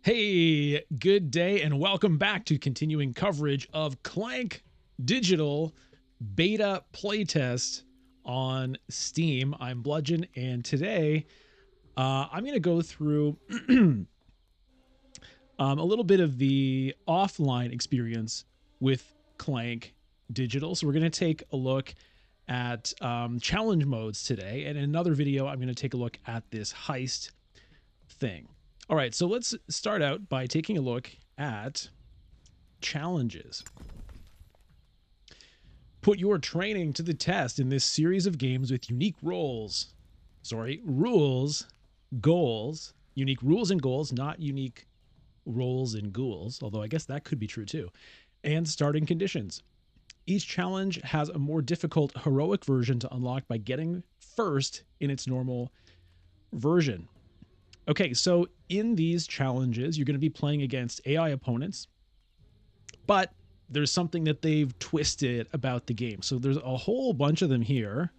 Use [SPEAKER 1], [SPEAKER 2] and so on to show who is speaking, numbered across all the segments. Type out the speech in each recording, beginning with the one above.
[SPEAKER 1] Hey, good day and welcome back to continuing coverage of Clank Digital Beta Playtest on Steam. I'm Bludgeon, and today I'm going to go through a little bit of the offline experience with Clank Digital. So we're going to take a look at challenge modes today, and in another video I'm going to take a look at this heist thing. All right, so let's start out by taking a look at challenges. Put your training to the test in this series of games with unique rules, goals, unique rules and goals, not unique roles and ghouls, although I guess that could be true too, and starting conditions. Each challenge has a more difficult heroic version to unlock by getting first in its normal version. Okay, so in these challenges, you're going to be playing against AI opponents, but there's something that they've twisted about the game. So there's a whole bunch of them here.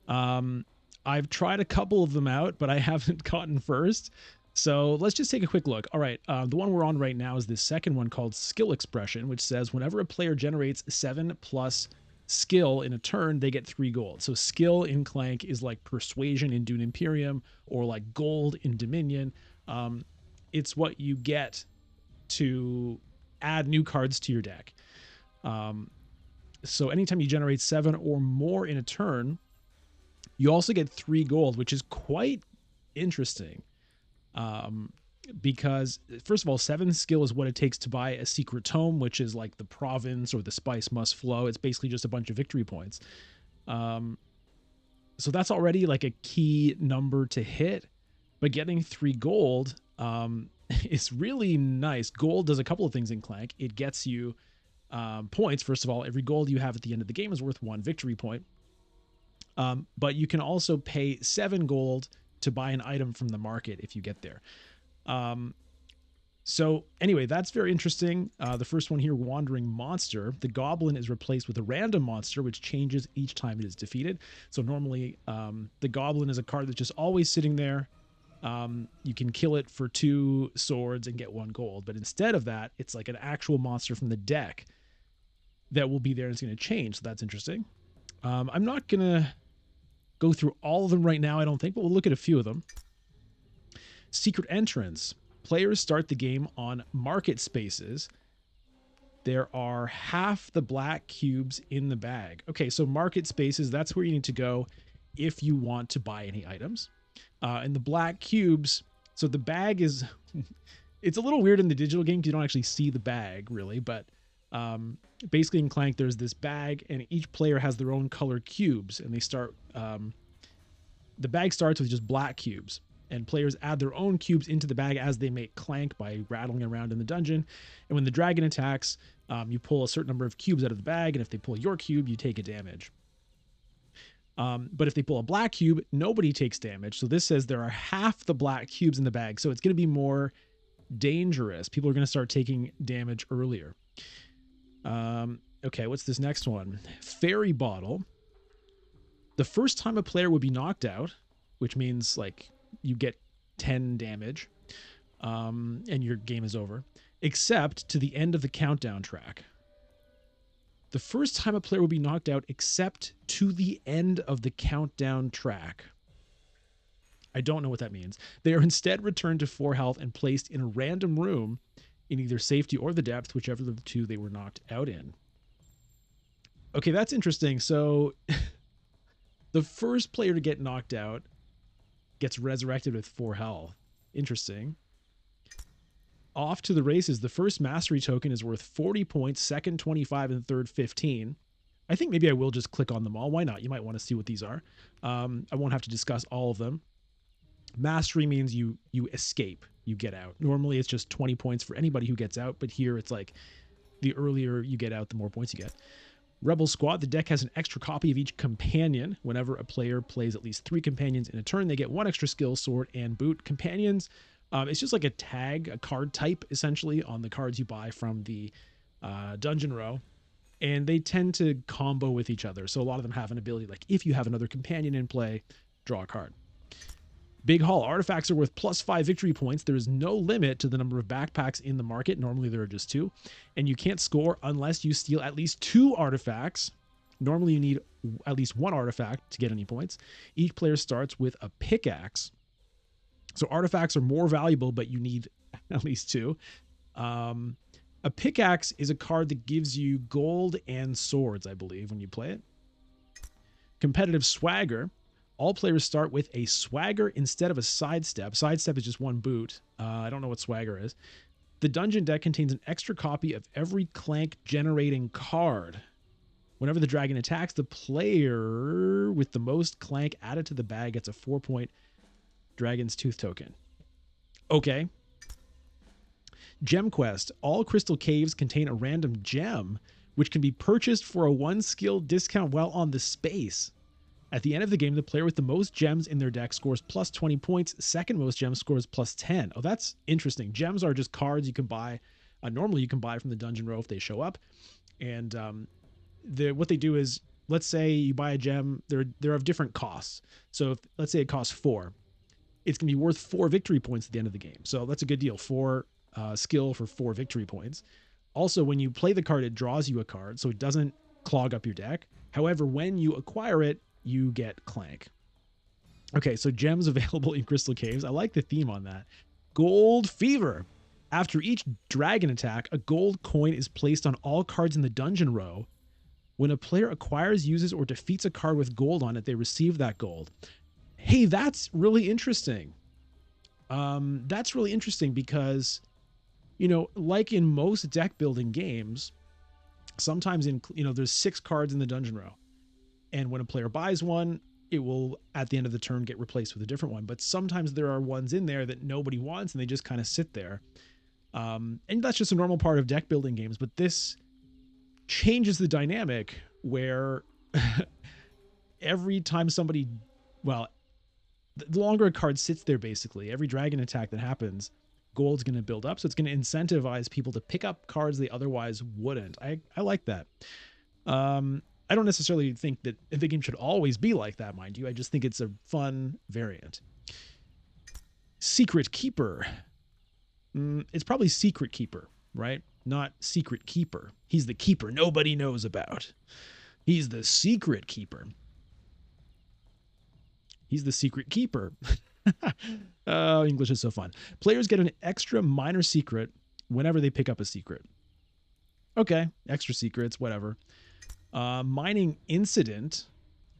[SPEAKER 1] I've tried a couple of them out, but I haven't gotten first. So let's just take a quick look. All right, the one we're on right now is this second one called Skill Expression, which says whenever a player generates 7+ skill in a turn, they get 3 gold. So skill in Clank is like persuasion in Dune Imperium, or like gold in Dominion. It's what you get to add new cards to your deck. So anytime you generate 7 or more in a turn, you also get 3 gold, which is quite interesting. Because first of all, 7 skill is what it takes to buy a secret tome, which is like the province or the spice must flow. It's basically just a bunch of victory points. So that's already like a key number to hit, but getting 3 gold is really nice. Gold does a couple of things in Clank. It gets you points. First of all, every gold you have at the end of the game is worth 1 victory point. But you can also pay 7 gold to buy an item from the market if you get there. So anyway, that's very interesting. The first one here, Wandering Monster. The goblin is replaced with a random monster, which changes each time it is defeated. So normally, the goblin is a card that's just always sitting there. You can kill it for 2 swords and get 1 gold. But instead of that, it's like an actual monster from the deck that will be there and it's going to change. So that's interesting. I'm not going to go through all of them right now, I don't think, but we'll look at a few of them. Secret entrance. Players start the game on market spaces. There are half the black cubes in the bag. Okay, so market spaces, that's where you need to go if you want to buy any items. And the black cubes, so the bag is, it's a little weird in the digital game because you don't actually see the bag really, but basically in Clank there's this bag and each player has their own color cubes, and they start, the bag starts with just black cubes. And players add their own cubes into the bag as they make Clank by rattling around in the dungeon. And when the dragon attacks, you pull a certain number of cubes out of the bag, and if they pull your cube, you take a damage. But if they pull a black cube, nobody takes damage. So this says there are half the black cubes in the bag, so it's going to be more dangerous. People are going to start taking damage earlier. Okay, what's this next one? Fairy Bottle. The first time a player would be knocked out, which means like you get 10 damage, and your game is over, except to the end of the countdown track. The first time a player will be knocked out except to the end of the countdown track. I don't know what that means. They are instead returned to 4 health and placed in a random room in either safety or the depth, whichever of the 2 they were knocked out in. Okay, that's interesting. So the first player to get knocked out gets resurrected with 4 health. Interesting. Off to the races. The first mastery token is worth 40 points, second 25, and third 15. I think maybe I will just click on them all. Why not? You might want to see what these are. I won't have to discuss all of them. Mastery means you escape, you get out. Normally it's just 20 points for anybody who gets out, but here it's like the earlier you get out, the more points you get. Rebel Squad, the deck has an extra copy of each companion. Whenever a player plays at least 3 companions in a turn, they get 1 extra skill, sword, and boot. Companions, it's just like a tag, a card type, essentially, on the cards you buy from the dungeon row. And they tend to combo with each other. So a lot of them have an ability, like if you have another companion in play, draw a card. Big Haul. Artifacts are worth +5 victory points. There is no limit to the number of backpacks in the market. Normally there are just 2. And you can't score unless you steal at least 2 artifacts. Normally you need at least 1 artifact to get any points. Each player starts with a pickaxe. So artifacts are more valuable, but you need at least 2. A pickaxe is a card that gives you gold and swords, I believe, when you play it. Competitive Swagger. All players start with a swagger instead of a sidestep. Sidestep is just 1 boot. I don't know what swagger is. The dungeon deck contains an extra copy of every Clank generating card. Whenever the dragon attacks, the player with the most Clank added to the bag gets a 4-point Dragon's Tooth token. Okay. Gem Quest. All crystal caves contain a random gem, which can be purchased for a 1 skill discount while on the space. At the end of the game, the player with the most gems in their deck scores +20 points. Second most gems scores +10. Oh, that's interesting. Gems are just cards you can buy. Normally, you can buy from the dungeon row if they show up. And what they do is, let's say you buy a gem. They're of different costs. So if, let's say it costs 4. It's going to be worth 4 victory points at the end of the game. So that's a good deal. 4 skill for 4 victory points. Also, when you play the card, it draws you a card, so it doesn't clog up your deck. However, when you acquire it, you get Clank. Okay, so gems available in Crystal Caves. I like the theme on that. Gold Fever. After each dragon attack, a gold coin is placed on all cards in the dungeon row. When a player acquires, uses, or defeats a card with gold on it, they receive that gold. Hey, that's really interesting. That's really interesting because, you know, like in most deck building games, sometimes there's 6 cards in the dungeon row. And when a player buys one, it will, at the end of the turn, get replaced with a different one. But sometimes there are ones in there that nobody wants, and they just kind of sit there. And that's just a normal part of deck building games. But this changes the dynamic where every time somebody, well, the longer a card sits there, basically, every dragon attack that happens, gold's going to build up. So it's going to incentivize people to pick up cards they otherwise wouldn't. I like that. I don't necessarily think that the game should always be like that, mind you. I just think it's a fun variant. Secret Keeper. It's probably Secret Keeper, right? Not Secret Keeper. He's the keeper nobody knows about. He's the Secret Keeper. He's the Secret Keeper. Oh, English is so fun. Players get an extra minor secret whenever they pick up a secret. Okay, extra secrets, whatever. Mining Incident.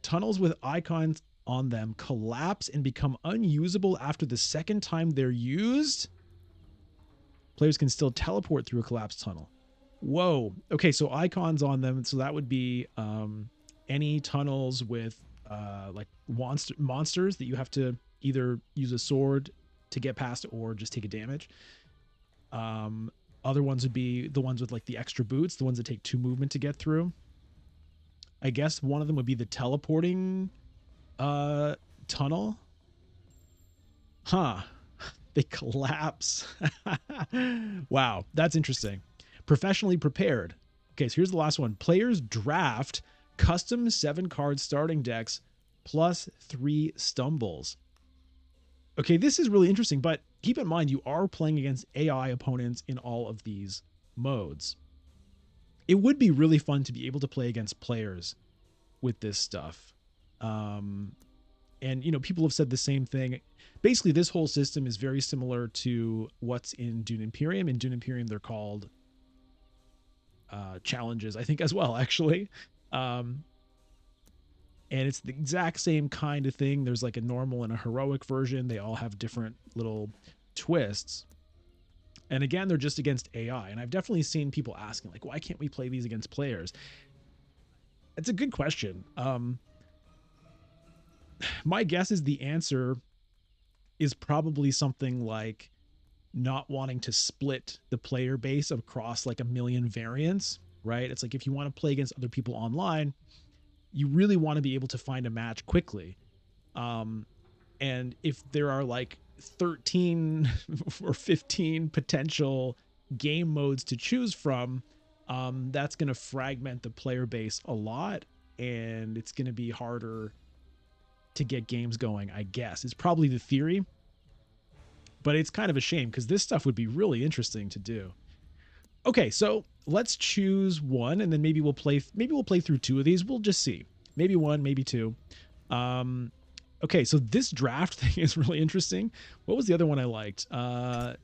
[SPEAKER 1] Tunnels with icons on them collapse and become unusable after the second time they're used. Players can still teleport through a collapsed tunnel. Whoa. Okay, so icons on them. So that would be any tunnels with like monsters that you have to either use a sword to get past or just take a damage. Other ones would be the ones with like the extra boots, the ones that take 2 movement to get through. I guess one of them would be the teleporting tunnel. Huh. They collapse. Wow, that's interesting. Professionally prepared. Okay, so here's the last one. Players draft custom 7-card starting decks plus 3 stumbles. Okay, this is really interesting, but keep in mind you are playing against AI opponents in all of these modes. It would be really fun to be able to play against players with this stuff. And, you know, people have said the same thing. Basically, this whole system is very similar to what's in Dune Imperium. In Dune Imperium, they're called challenges, I think, as well, actually. And it's the exact same kind of thing. There's like a normal and a heroic version. They all have different little twists. And again, they're just against AI. And I've definitely seen people asking, like, why can't we play these against players? It's a good question. My guess is the answer is probably something like not wanting to split the player base across like a million variants, right? It's like if you want to play against other people online, you really want to be able to find a match quickly. And if there are like 13 or 15 potential game modes to choose from, that's going to fragment the player base a lot, and it's going to be harder to get games going, I guess. It's probably the theory, but it's kind of a shame because this stuff would be really interesting to do. Okay, so let's choose one, and then maybe we'll play through two of these. We'll just see. Maybe one, maybe two. Okay, so this draft thing is really interesting. What was the other one I liked?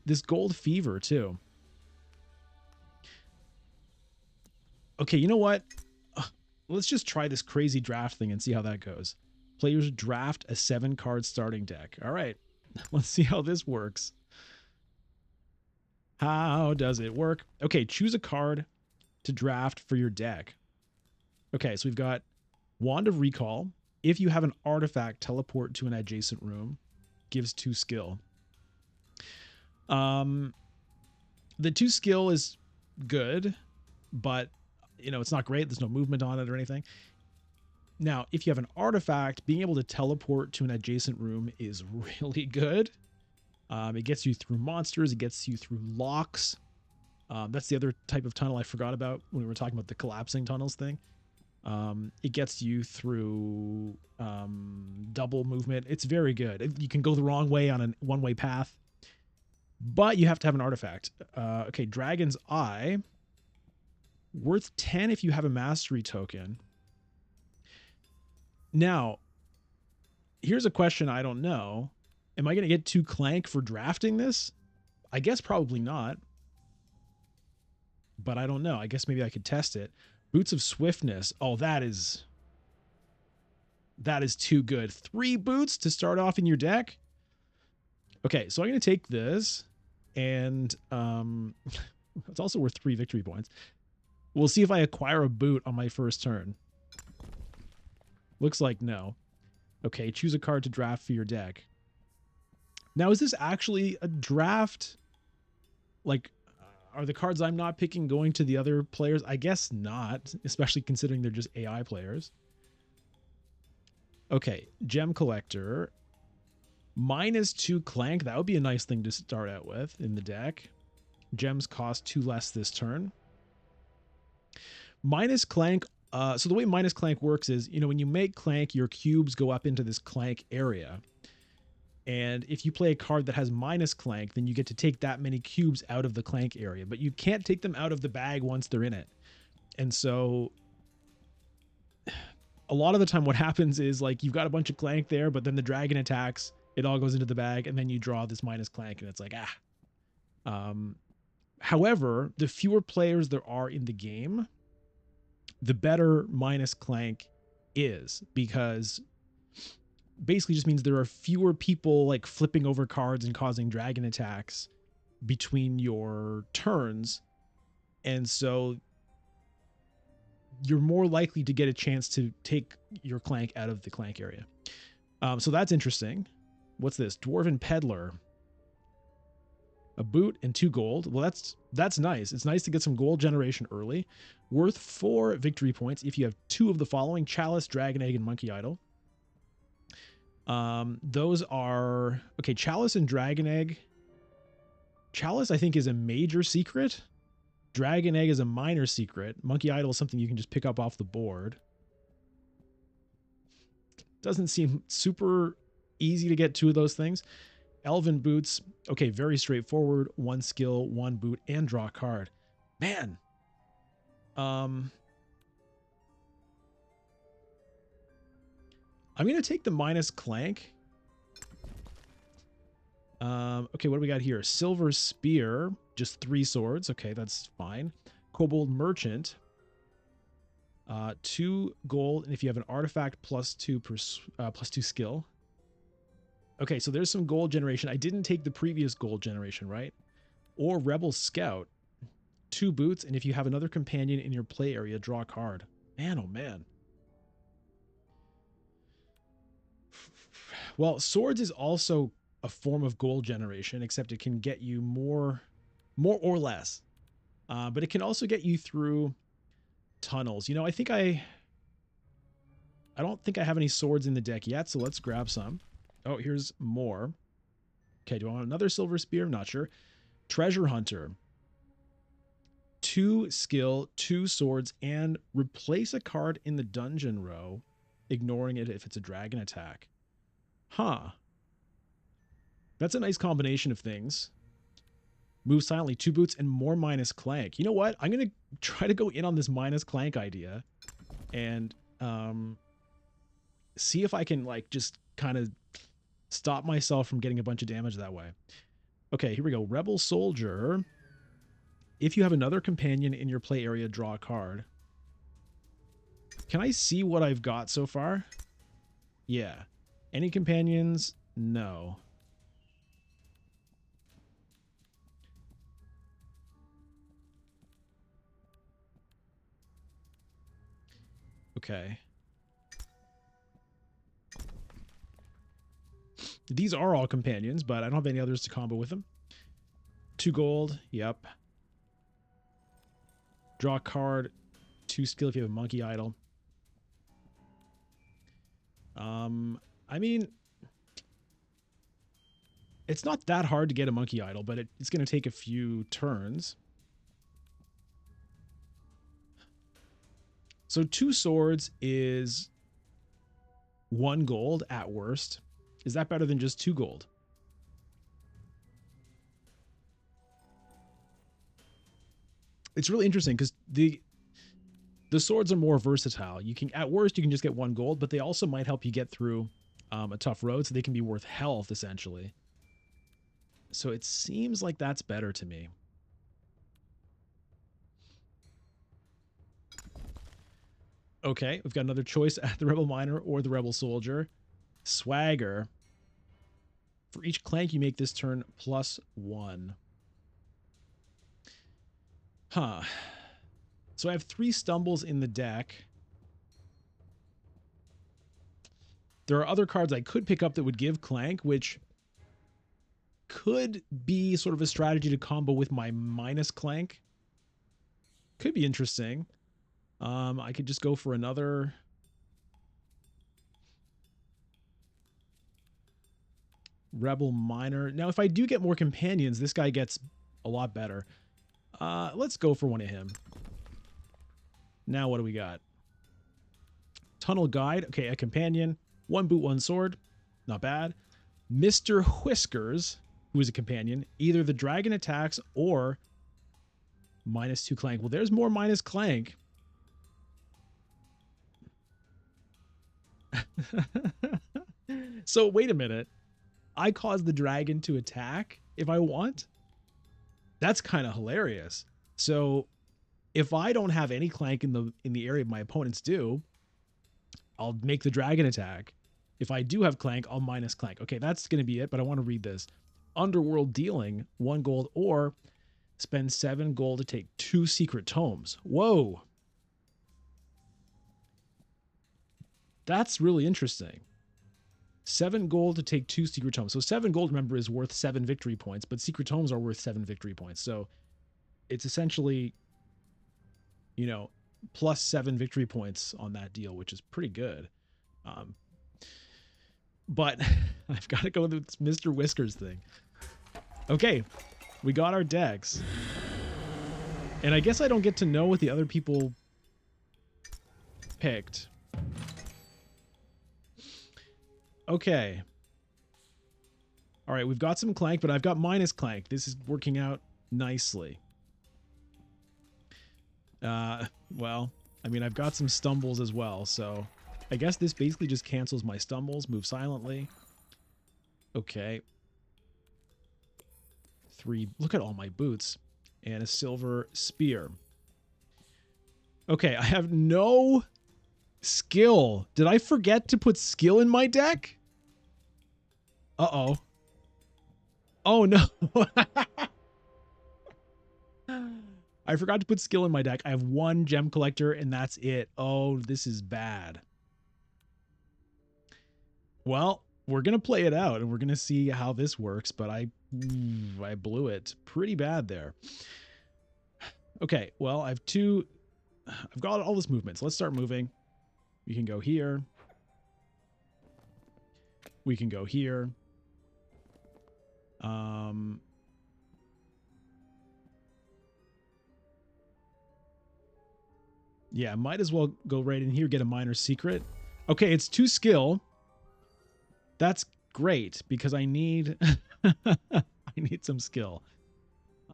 [SPEAKER 1] This Gold Fever too. Okay, you know what? Let's just try this crazy draft thing and see how that goes. Players draft a 7-card starting deck. All right, let's see how this works. How does it work? Okay, choose a card to draft for your deck. Okay, so we've got Wand of Recall. If you have an artifact, teleport to an adjacent room. Gives 2 skill. The 2 skill is good, but you know, it's not great. There's no movement on it or anything. Now, if you have an artifact, being able to teleport to an adjacent room is really good. It gets you through monsters. It gets you through locks. That's the other type of tunnel I forgot about when we were talking about the collapsing tunnels thing. It gets you through double movement. It's very good. You can go the wrong way on a one-way path, but you have to have an artifact. Okay, Dragon's Eye. Worth 10 if you have a mastery token. Now, here's a question I don't know. Am I going to get 2 Clank for drafting this? I guess probably not. But I don't know. I guess maybe I could test it. Boots of Swiftness. Oh, that is too good. 3 boots to start off in your deck? Okay, so I'm going to take this. And it's also worth 3 victory points. We'll see if I acquire a boot on my first turn. Looks like no. Okay, choose a card to draft for your deck. Now, is this actually a draft? Like, are the cards I'm not picking going to the other players? I guess not, especially considering they're just AI players. Okay, Gem Collector. -2 Clank. That would be a nice thing to start out with in the deck. Gems cost 2 less this turn. -Clank. So the way -Clank works is, you know, when you make Clank, your cubes go up into this Clank area. And if you play a card that has -Clank, then you get to take that many cubes out of the Clank area. But you can't take them out of the bag once they're in it. And so a lot of the time what happens is, like, you've got a bunch of Clank there, but then the dragon attacks, it all goes into the bag, and then you draw this -Clank, and it's like, however, the fewer players there are in the game, the better -Clank is, because basically just means there are fewer people like flipping over cards and causing dragon attacks between your turns. And so you're more likely to get a chance to take your Clank out of the Clank area. So that's interesting. What's this? Dwarven Peddler. A boot and 2 gold. Well, that's nice. It's nice to get some gold generation early. Worth 4 victory points if you have 2 of the following: Chalice, Dragon Egg, and Monkey Idol. Those are... Okay, Chalice and Dragon Egg. Chalice, I think, is a major secret. Dragon Egg is a minor secret. Monkey Idol is something you can just pick up off the board. Doesn't seem super easy to get 2 of those things. Elven Boots. Okay, very straightforward. 1 skill, 1 boot, and draw a card. Man. I'm going to take the -Clank. Okay, what do we got here? Silver Spear. Just 3 swords. Okay, that's fine. Kobold Merchant. 2 gold, and if you have an artifact, +2 +2 skill. Okay, so there's some gold generation. I didn't take the previous gold generation, right? Or Rebel Scout. 2 boots, and if you have another companion in your play area, draw a card. Man, oh man. Well, swords is also a form of gold generation, except it can get you more or less. But it can also get you through tunnels. You know, I don't think I have any swords in the deck yet, so let's grab some. Oh, here's more. Okay, do I want another Silver Spear? Not sure. Treasure Hunter. 2 skill, 2 swords, and replace a card in the dungeon row, ignoring it if it's a dragon attack. Huh. That's a nice combination of things. Move silently, 2 boots, and more minus Clank. You know what? I'm going to try to go in on this minus Clank idea and see if I can, like, just kind of stop myself from getting a bunch of damage that way. Okay, here we go. Rebel Soldier. If you have another companion in your play area, draw a card. Can I see what I've got so far? Yeah. Any companions? No. Okay. These are all companions, but I don't have any others to combo with them. 2 gold. Yep. Draw a card. 2 skill if you have a monkey idol. I mean, it's not that hard to get a monkey idol, but it's going to take a few turns. So 2 swords is 1 gold at worst. Is that better than just 2 gold? It's really interesting because the swords are more versatile. You can, at worst, you can just get 1 gold, but they also might help you get through a tough road, so they can be worth health, essentially. So it seems like that's better to me. Okay, we've got another choice at the Rebel Miner or the Rebel Soldier. Swagger. For each Clank you make this turn, +1. Huh. So I have 3 stumbles in the deck. There are other cards I could pick up that would give Clank, which could be sort of a strategy to combo with my minus Clank. Could be interesting. I could just go for another Rebel Miner. Now, if I do get more companions, this guy gets a lot better. Let's go for one of him. Now, what do we got? Tunnel Guide. Okay, a companion. 1 boot, 1 sword. Not bad. Mr. Whiskers, who is a companion. Either the dragon attacks or -2 Clank. Well, there's more minus Clank. So, wait a minute. I cause the dragon to attack if I want? That's kind of hilarious. So, if I don't have any Clank in the area my opponents do, I'll make the dragon attack. If I do have Clank, I'll minus Clank. Okay, that's going to be it, but I want to read this. Underworld Dealing, 1 gold, or spend 7 gold to take 2 secret tomes. Whoa. That's really interesting. 7 gold to take 2 secret tomes. So 7 gold, remember, is worth 7 victory points, but secret tomes are worth 7 victory points. So it's essentially, you know, +7 victory points on that deal, which is pretty good. But I've got to go with this Mr. Whiskers thing. Okay, we got our decks. And I guess I don't get to know what the other people picked. Okay. All right, we've got some Clank, but I've got minus Clank. This is working out nicely. Well, I mean, I've got some stumbles as well, so I guess this basically just cancels my stumbles. Move silently. Okay. 3. Look at all my boots. And a silver spear. Okay, I have no skill. Did I forget to put skill in my deck? Uh-oh. Oh, no. I forgot to put skill in my deck. I have 1 gem collector, and that's it. Oh, this is bad. Well, we're going to play it out, and we're going to see how this works, but I blew it pretty bad there. Okay, well, I've got all this movement, so let's start moving. We can go here. We can go here. Yeah, might as well go right in here, get a minor secret. Okay, it's 2 skill. That's great because I need I need some skill.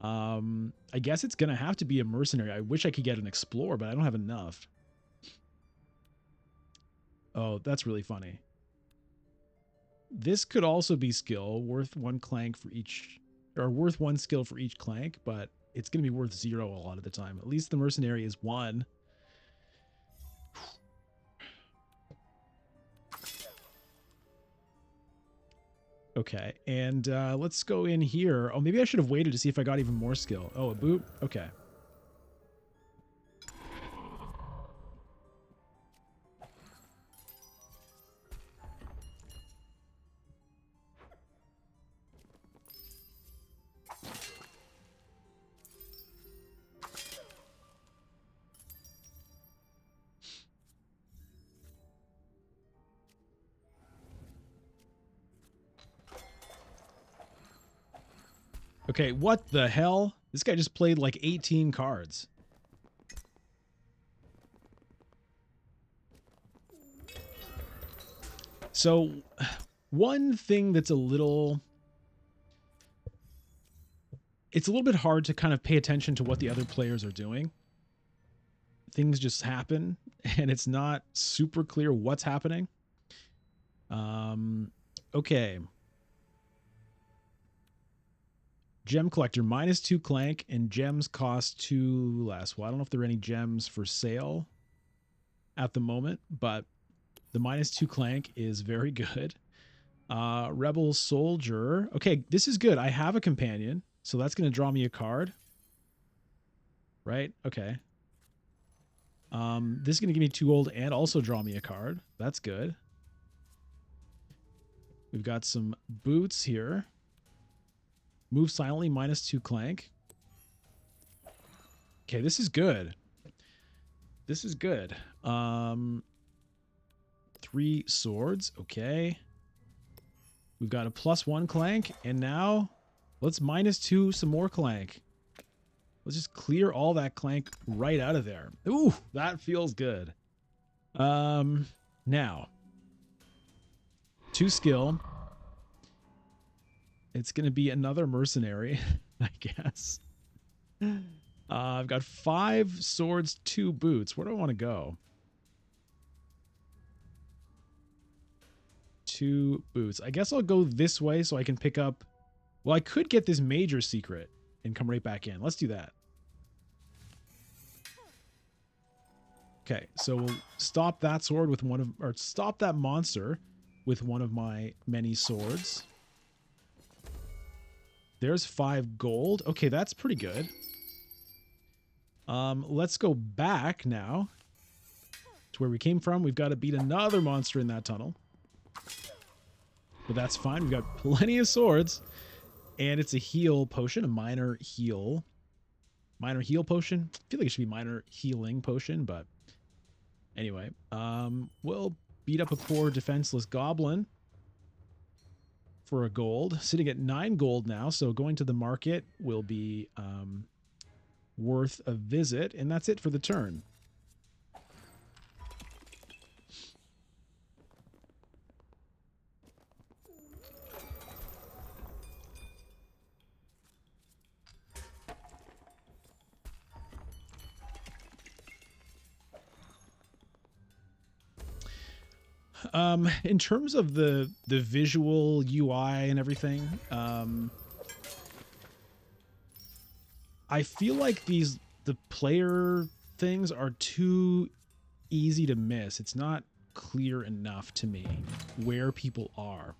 [SPEAKER 1] I guess it's gonna have to be a mercenary. I wish I could get an explorer, but I don't have enough. Oh, that's really funny. This could also be skill, worth 1 clank for each, or worth 1 skill for each clank, but it's gonna be worth 0 a lot of the time. At least the mercenary is 1. Okay, and let's go in here. Oh, maybe I should have waited to see if I got even more skill. Oh, a boot? Okay. Okay, what the hell? This guy just played like 18 cards. So, one thing that's it's a little bit hard to kind of pay attention to what the other players are doing. Things just happen, and it's not super clear what's happening. Okay. Gem collector, -2 clank, and gems cost 2 less. Well, I don't know if there are any gems for sale at the moment, but the -2 clank is very good. Rebel soldier. Okay, this is good. I have a companion, so that's going to draw me a card. Right? Okay. This is going to give me 2 gold and also draw me a card. That's good. We've got some boots here. Move silently, -2 clank. Okay, this is good. This is good. 3 swords. Okay. We've got a +1 clank, and now let's -2 some more clank. Let's just clear all that clank right out of there. Ooh, that feels good. Now 2 skill. It's going to be another mercenary, I guess. I've got 5 swords, 2 boots. Where do I want to go? 2 boots. I guess I'll go this way so I can pick up... Well, I could get this major secret and come right back in. Let's do that. Okay, so we'll stop that sword with one of... Or stop that monster with one of my many swords. There's 5 gold. Okay, that's pretty good. Let's go back now to where we came from. We've got to beat another monster in that tunnel. But that's fine. We've got plenty of swords. And it's a heal potion, a minor heal. Minor heal potion? I feel like it should be minor healing potion, but anyway. We'll beat up a poor defenseless goblin for a gold. Sitting at 9 gold now, so going to the market will be worth a visit, and that's it for the turn. In terms of the visual UI and everything, I feel like the player things are too easy to miss. It's not clear enough to me where people are.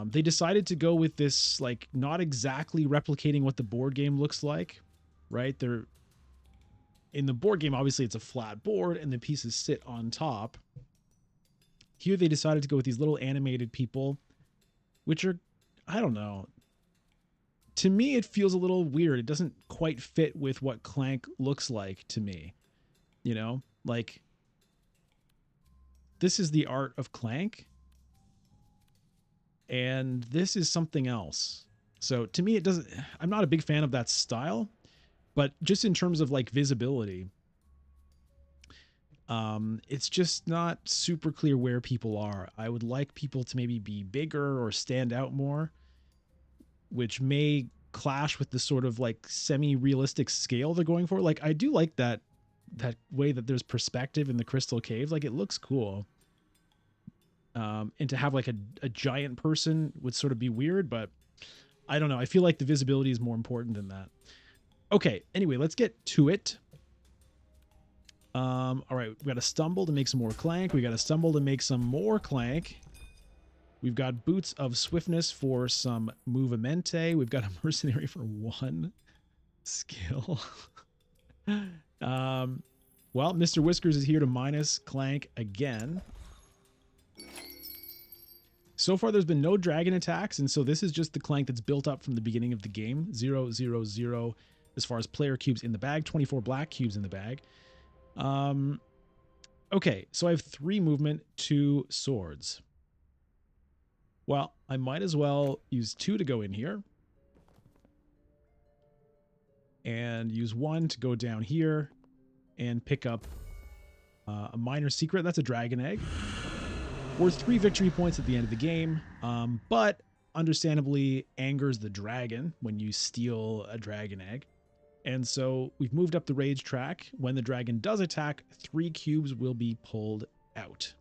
[SPEAKER 1] They decided to go with this, like, not exactly replicating what the board game looks like, right? They're in the board game, obviously it's a flat board and the pieces sit on top. Here they decided to go with these little animated people, which are, I don't know. To me, it feels a little weird. It doesn't quite fit with what Clank looks like to me. You know, like, this is the art of Clank, and this is something else. So to me, it doesn't, I'm not a big fan of that style, but just in terms of like visibility, It's just not super clear where people are. I would like people to maybe be bigger or stand out more, which may clash with the sort of like semi-realistic scale they're going for. Like I do like that way that there's perspective in the crystal caves. Like it looks cool. And to have like a giant person would sort of be weird, but I don't know. I feel like the visibility is more important than that. Okay, anyway, let's get to it. All right, we got to stumble to make some more clank. We got to stumble to make some more clank. We've got boots of swiftness for some movemente. We've got a mercenary for 1 skill. Well, Mr. Whiskers is here to minus clank again. So far, there's been no dragon attacks, and so this is just the clank that's built up from the beginning of the game. 0, 0, 0 as far as player cubes in the bag, 24 black cubes in the bag. Okay, so I have 3 movement, 2 swords. Well, I might as well use 2 to go in here. And use 1 to go down here and pick up a minor secret. That's a dragon egg. Worth 3 victory points at the end of the game, but understandably angers the dragon when you steal a dragon egg. And so we've moved up the rage track. When the dragon does attack, 3 cubes will be pulled out.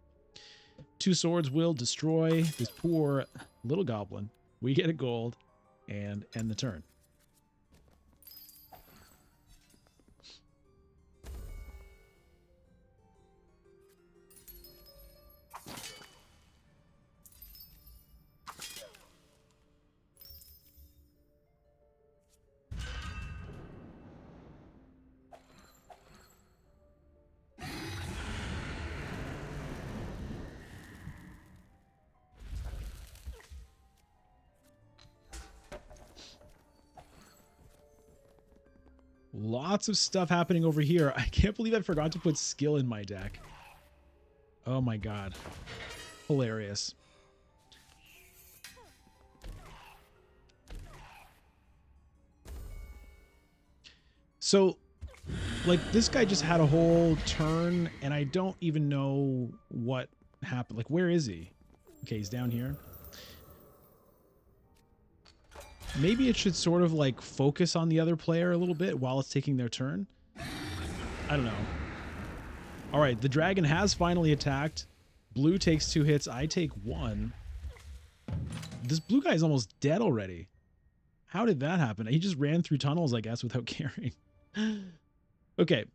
[SPEAKER 1] 2 swords will destroy this poor little goblin. We get a gold and end the turn. Lots of stuff happening over here. I can't believe I forgot to put skill in my deck. Oh my god. Hilarious. So, like, this guy just had a whole turn, and I don't even know what happened. Like, where is he? Okay, he's down here. Maybe it should sort of like focus on the other player a little bit while it's taking their turn. I don't know. All right, the dragon has finally attacked. Blue takes 2 hits. I take 1. This blue guy is almost dead already. How did that happen? He just ran through tunnels, I guess, without caring. Okay.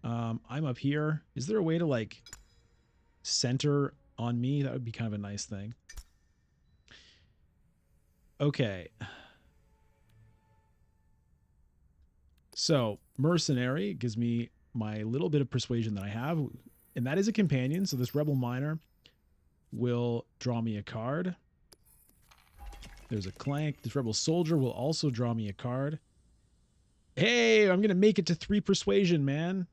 [SPEAKER 1] I'm up here. Is there a way to like center on me? That would be kind of a nice thing. Okay. So, mercenary gives me my little bit of persuasion that I have, and that is a companion. So this rebel miner will draw me a card. There's a clank. This rebel soldier will also draw me a card. Hey, I'm going to make it to 3 persuasion, man.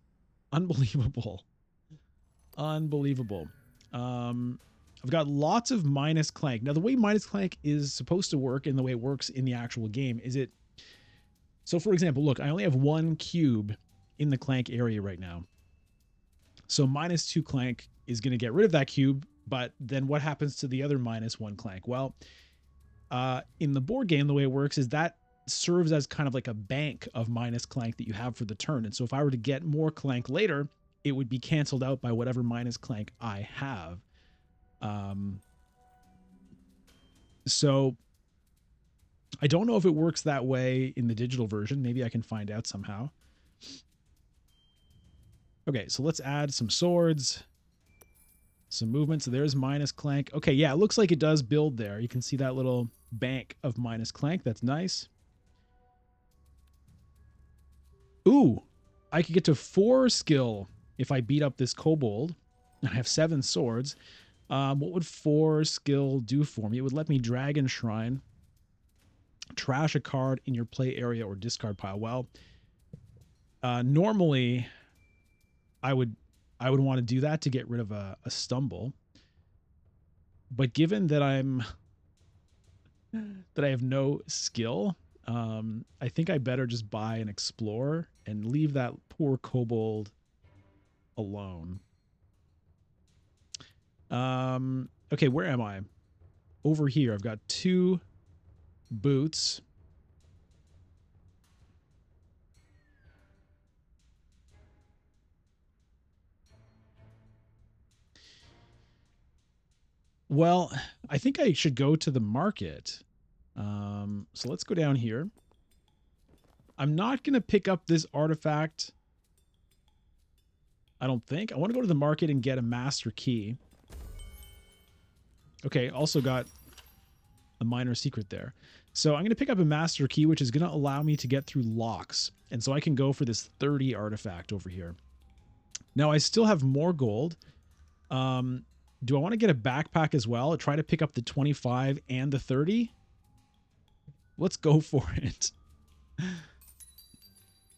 [SPEAKER 1] Unbelievable. Unbelievable. I've got lots of minus clank. Now, the way minus clank is supposed to work and the way it works in the actual game is it... So, for example, look, I only have 1 cube in the clank area right now. So minus 2 clank is going to get rid of that cube, but then what happens to the other minus 1 clank? Well, in the board game, the way it works is that serves as kind of like a bank of minus clank that you have for the turn. And so if I were to get more clank later, it would be canceled out by whatever minus clank I have. So I don't know if it works that way in the digital version. Maybe I can find out somehow. Okay, so let's add some swords, some movement. So there's minus clank. Okay, yeah, it looks like it does build there. You can see that little bank of minus clank. That's nice. Ooh, I could get to 4 skill if I beat up this kobold. I have 7 swords. What would 4 skill do for me? It would let me Dragon Shrine, trash a card in your play area or discard pile. Well, normally I would want to do that to get rid of a stumble. But given that I have no skill, I think I better just buy an explorer and leave that poor kobold alone. Okay, where am I? Over here. I've got 2 boots. Well, I think I should go to the market. So let's go down here. I'm not going to pick up this artifact. I don't think. I want to go to the market and get a master key. Okay, also got a minor secret there. So I'm going to pick up a master key, which is going to allow me to get through locks. And so I can go for this 30 artifact over here. Now I still have more gold. Do I want to get a backpack as well? Try to pick up the 25 and the 30? Let's go for it.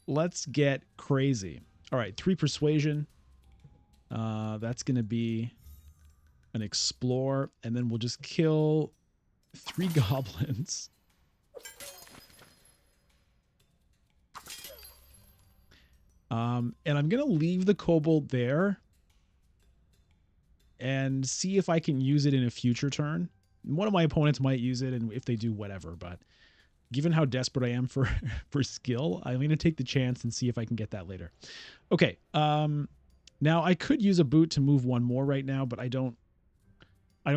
[SPEAKER 1] Let's get crazy. All right, 3 persuasion. That's going to be an explore. And then we'll just kill 3 goblins. And I'm going to leave the kobold there and see if I can use it in a future turn. One of my opponents might use it, and if they do, whatever. But given how desperate I am for skill, I'm going to take the chance and see if I can get that later. Okay. Now I could use a boot to move 1 more right now, but I don't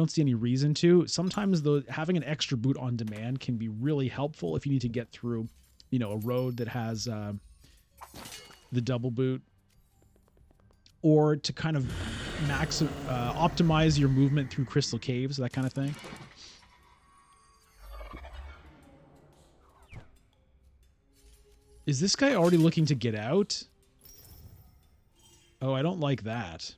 [SPEAKER 1] see any reason to. Sometimes though, having an extra boot on demand can be really helpful if you need to get through, you know, a road that has the double boot, or to kind of optimize your movement through crystal caves, that kind of thing. Is this guy already looking to get out? Oh, I don't like that.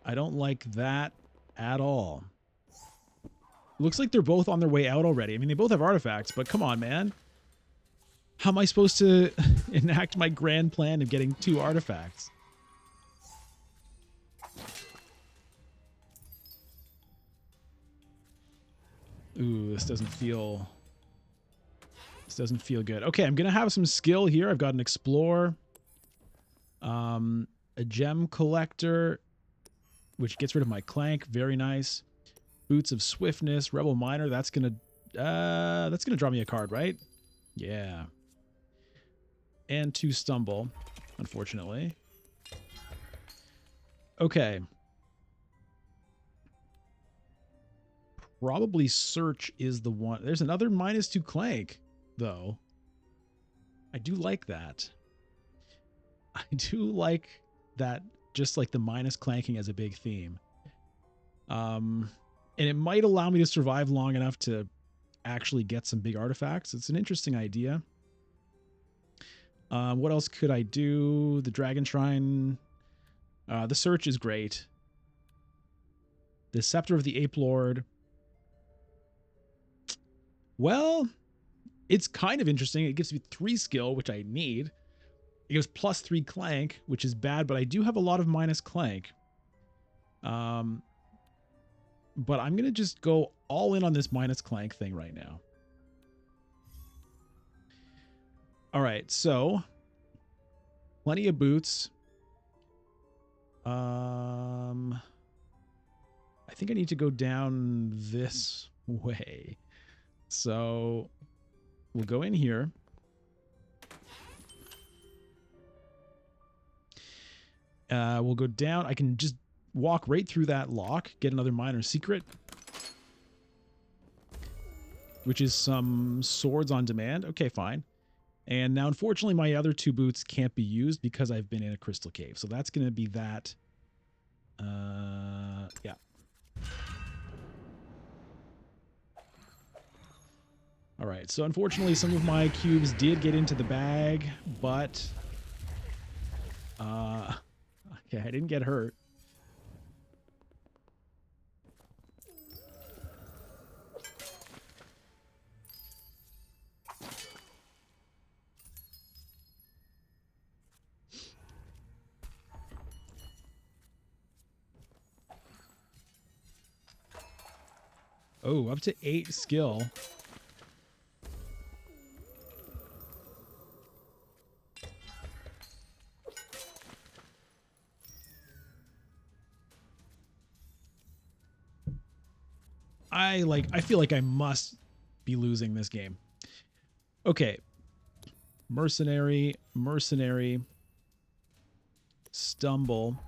[SPEAKER 1] I don't like that at all. Looks like they're both on their way out already. I mean, they both have artifacts, but come on, man. How am I supposed to enact my grand plan of getting 2 artifacts? Ooh, this doesn't feel good. Okay, I'm gonna have some skill here. I've got an explore, a gem collector, which gets rid of my clank. Very nice. Boots of swiftness, rebel miner. That's gonna draw me a card, right? Yeah. And 2 stumble, unfortunately. Okay. Probably search is the one. There's another -2 clank, though. I do like that. I do like that, just like the minus clanking as a big theme. And it might allow me to survive long enough to actually get some big artifacts. It's an interesting idea. What else could I do? The Dragon Shrine. The search is great. The Scepter of the Ape Lord. Well, it's kind of interesting. It gives me 3 skill, which I need. It gives +3 clank, which is bad, but I do have a lot of minus clank. But I'm going to just go all in on this minus clank thing right now. All right, so plenty of boots. I think I need to go down this way. So we'll go in here. We'll go down. I can just walk right through that lock, get another minor secret, which is some swords on demand. Okay, fine. And now, unfortunately, my other 2 boots can't be used because I've been in a crystal cave. So that's going to be that. Yeah. All right. So unfortunately, some of my cubes did get into the bag, but okay, I didn't get hurt. Oh, up to 8 skill. I feel like I must be losing this game. Okay. Mercenary, stumble.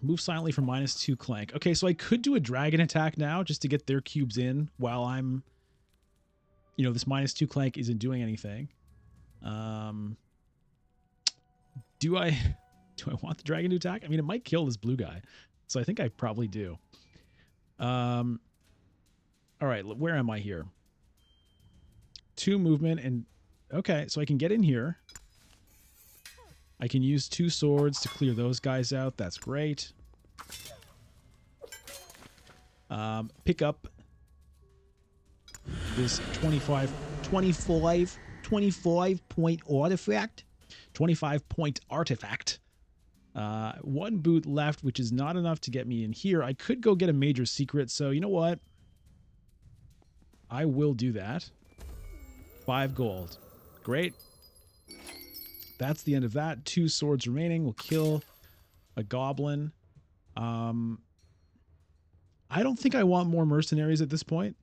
[SPEAKER 1] Move silently for -2 Clank. Okay, so I could do a dragon attack now just to get their cubes in while I'm, you know, this -2 Clank isn't doing anything. Do I want the dragon to attack? I mean, it might kill this blue guy, so I think I probably do. All right, where am I here? 2 movement and okay, so I can get in here. I can use 2 swords to clear those guys out. That's great. Pick up this 25 point artifact. 25 point artifact. 1 boot left, which is not enough to get me in here. I could go get a major secret, so you know what? I will do that. 5 gold. Great. That's the end of that. 2 swords remaining. We'll kill a goblin. I don't think I want more mercenaries at this point.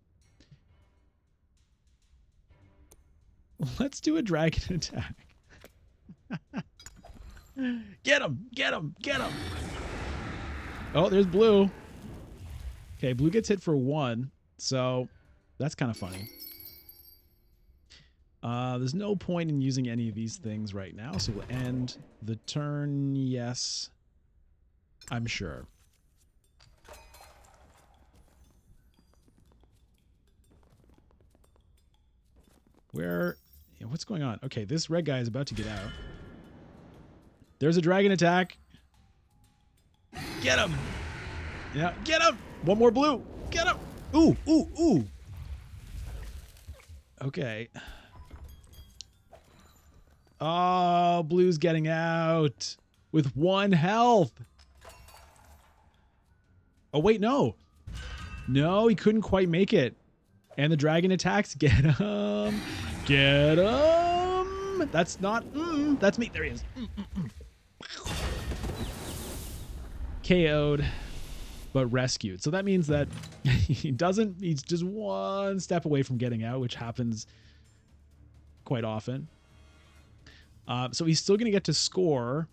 [SPEAKER 1] Let's do a dragon attack. Get him! Get him! Get him! Oh, there's blue. Okay, blue gets hit for 1. So that's kind of funny. There's no point in using any of these things right now, so we'll end the turn. Yes, I'm sure. Where? What's going on? Okay, this red guy is about to get out. There's a dragon attack. Get him! Yeah, get him! 1 more blue. Get him! Ooh, ooh, ooh. Okay. Oh, blue's getting out with 1 health. Oh, wait, no. No, he couldn't quite make it. And the dragon attacks. Get him. Get him. That's not... that's me. There he is. KO'd, but rescued. So that means that he doesn't... He's just 1 step away from getting out, which happens quite often. So he's still going to get to score.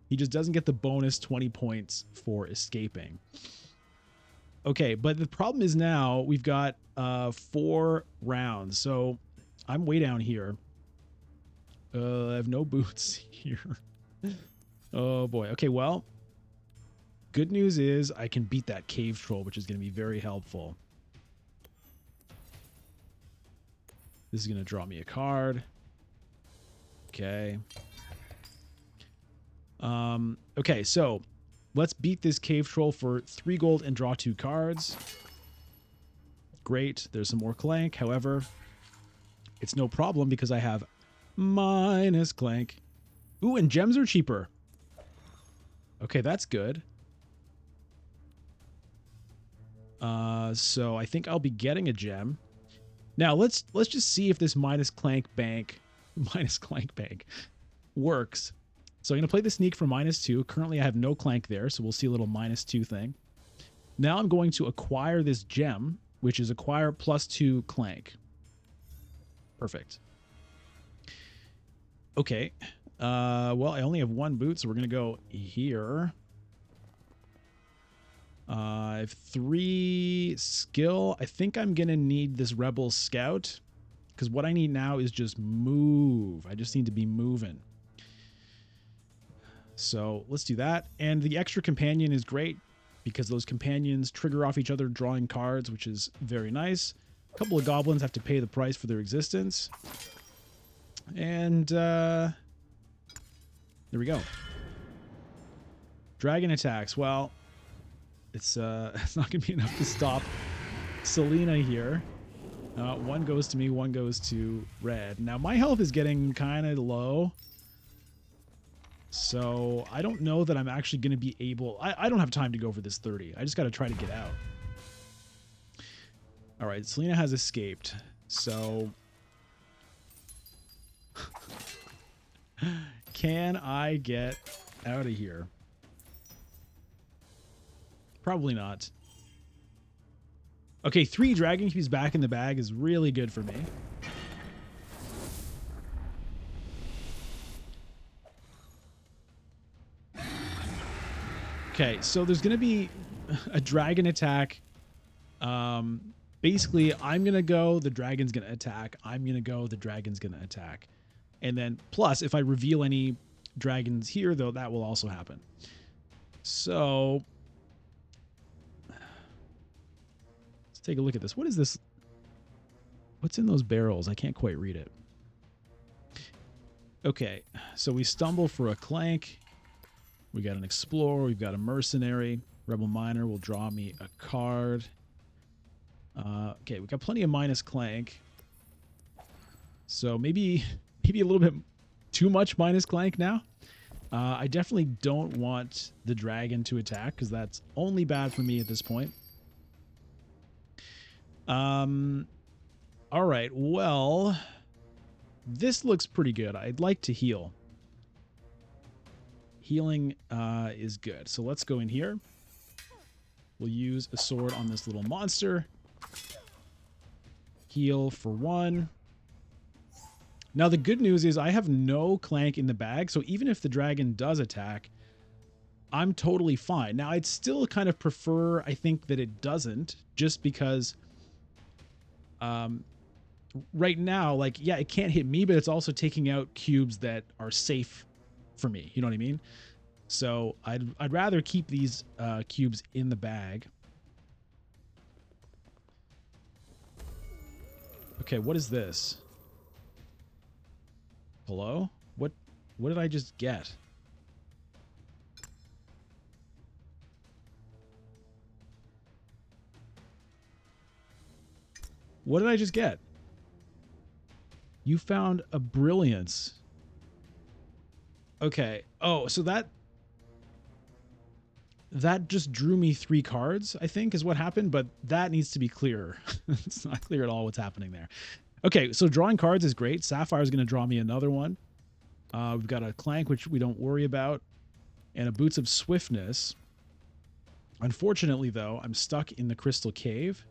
[SPEAKER 1] He just doesn't get the bonus 20 points for escaping. Okay, but the problem is now we've got 4 rounds. So I'm way down here. I have no boots here. Oh boy. Okay, well, good news is I can beat that cave troll, which is going to be very helpful. This is going to draw me a card. Okay. Okay, so let's beat this cave troll for 3 gold and draw 2 cards. Great. There's some more Clank. However, it's no problem because I have -Clank. Ooh, and gems are cheaper. Okay, that's good. So I think I'll be getting a gem. Now let's just see if this -Clank bank works. So I'm going to play the sneak for -2. Currently I have no Clank there, so we'll see a little -2 thing. Now I'm going to acquire this gem, which is acquire +2 Clank. Perfect. Okay. Well, I only have 1 boot, so we're going to go here. I have 3 skill. I think I'm going to need this Rebel Scout, because what I need now is just move. I just need to be moving. So let's do that. And the extra companion is great because those companions trigger off each other drawing cards, which is very nice. A couple of goblins have to pay the price for their existence. And there we go. Dragon attacks. Well, it's not going to be enough to stop Selena here. 1 goes to me, 1 goes to red. Now my health is getting kind of low. So I don't know that I'm actually going to be able... I don't have time to go for this 30. I just got to try to get out. All right, Selena has escaped. So... can I get out of here? Probably not. Okay, 3 Dragon Cubes back in the bag is really good for me. Okay, so there's going to be a dragon attack. Basically, I'm going to go, the dragon's going to attack. I'm going to go, the dragon's going to attack. And then, plus, if I reveal any dragons here, though, that will also happen. So... take a look at this. What is this? What's in those barrels? I can't quite read it. Okay, so we stumble for a Clank. We got an Explorer. We've got a Mercenary. Rebel Miner will draw me a card. Okay, we got plenty of minus Clank. So maybe a little bit too much minus Clank now. I definitely don't want the dragon to attack because that's only bad for me at this point. All right, well, this looks pretty good. I'd like to heal. Healing is good. So let's go in here. We'll use a sword on this little monster. Heal for 1. Now, the good news is I have no Clank in the bag, so even if the dragon does attack, I'm totally fine. Now, I'd still kind of prefer, I think, that it doesn't, just because... right now, like, yeah, it can't hit me, but it's also taking out cubes that are safe for me. You know what I mean? So I'd rather keep these cubes in the bag. Okay, what is this? Hello? What did I just get? What did I just get? You found a Brilliance. Okay. Oh, so that just drew me 3 cards, I think, is what happened, but that needs to be clearer. It's not clear at all what's happening there. Okay, so drawing cards is great. Sapphire is going to draw me another one. We've got a Clank, which we don't worry about, and a Boots of Swiftness. Unfortunately, though, I'm stuck in the Crystal Cave.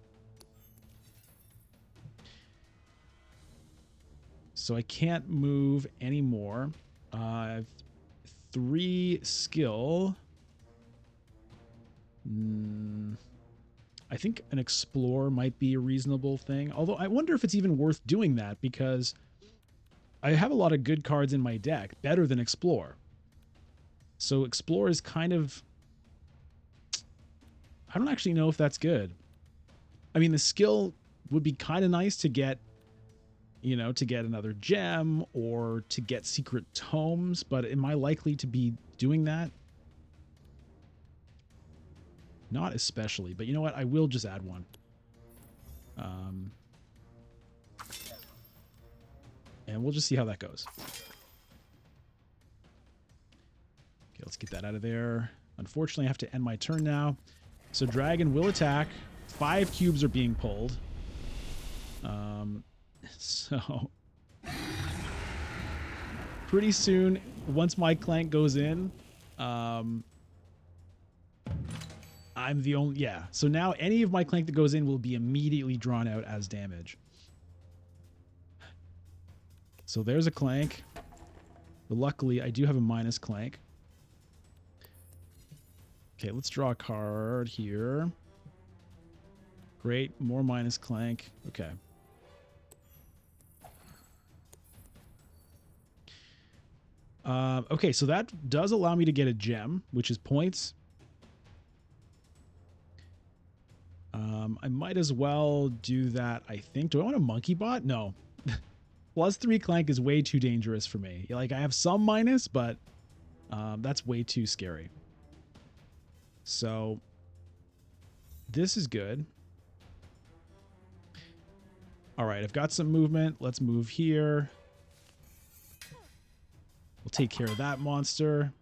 [SPEAKER 1] So I can't move anymore. I have 3 skill. I think an Explorer might be a reasonable thing. Although I wonder if it's even worth doing that, because I have a lot of good cards in my deck, better than Explore. So Explore is kind of... I don't actually know if that's good. I mean, the skill would be kind of nice to get, you know, to get another gem or to get secret tomes, but am I likely to be doing that? Not especially, but you know what? I will just add one. And we'll just see how that goes. Okay, let's get that out of there. Unfortunately, I have to end my turn now. So Dragon will attack. 5 cubes are being pulled. So pretty soon, once my Clank goes in, I'm the only... Yeah, so now any of my Clank that goes in will be immediately drawn out as damage. So there's a Clank. But luckily, I do have a minus Clank. Okay, let's draw a card here. Great, more minus Clank. Okay. Okay, so that does allow me to get a gem, which is points. I might as well do that, I think. Do I want a monkey bot? No. +3 Clank is way too dangerous for me. Like, I have some minus, but that's way too scary. So this is good. All right, I've got some movement. Let's move here. We'll take care of that monster.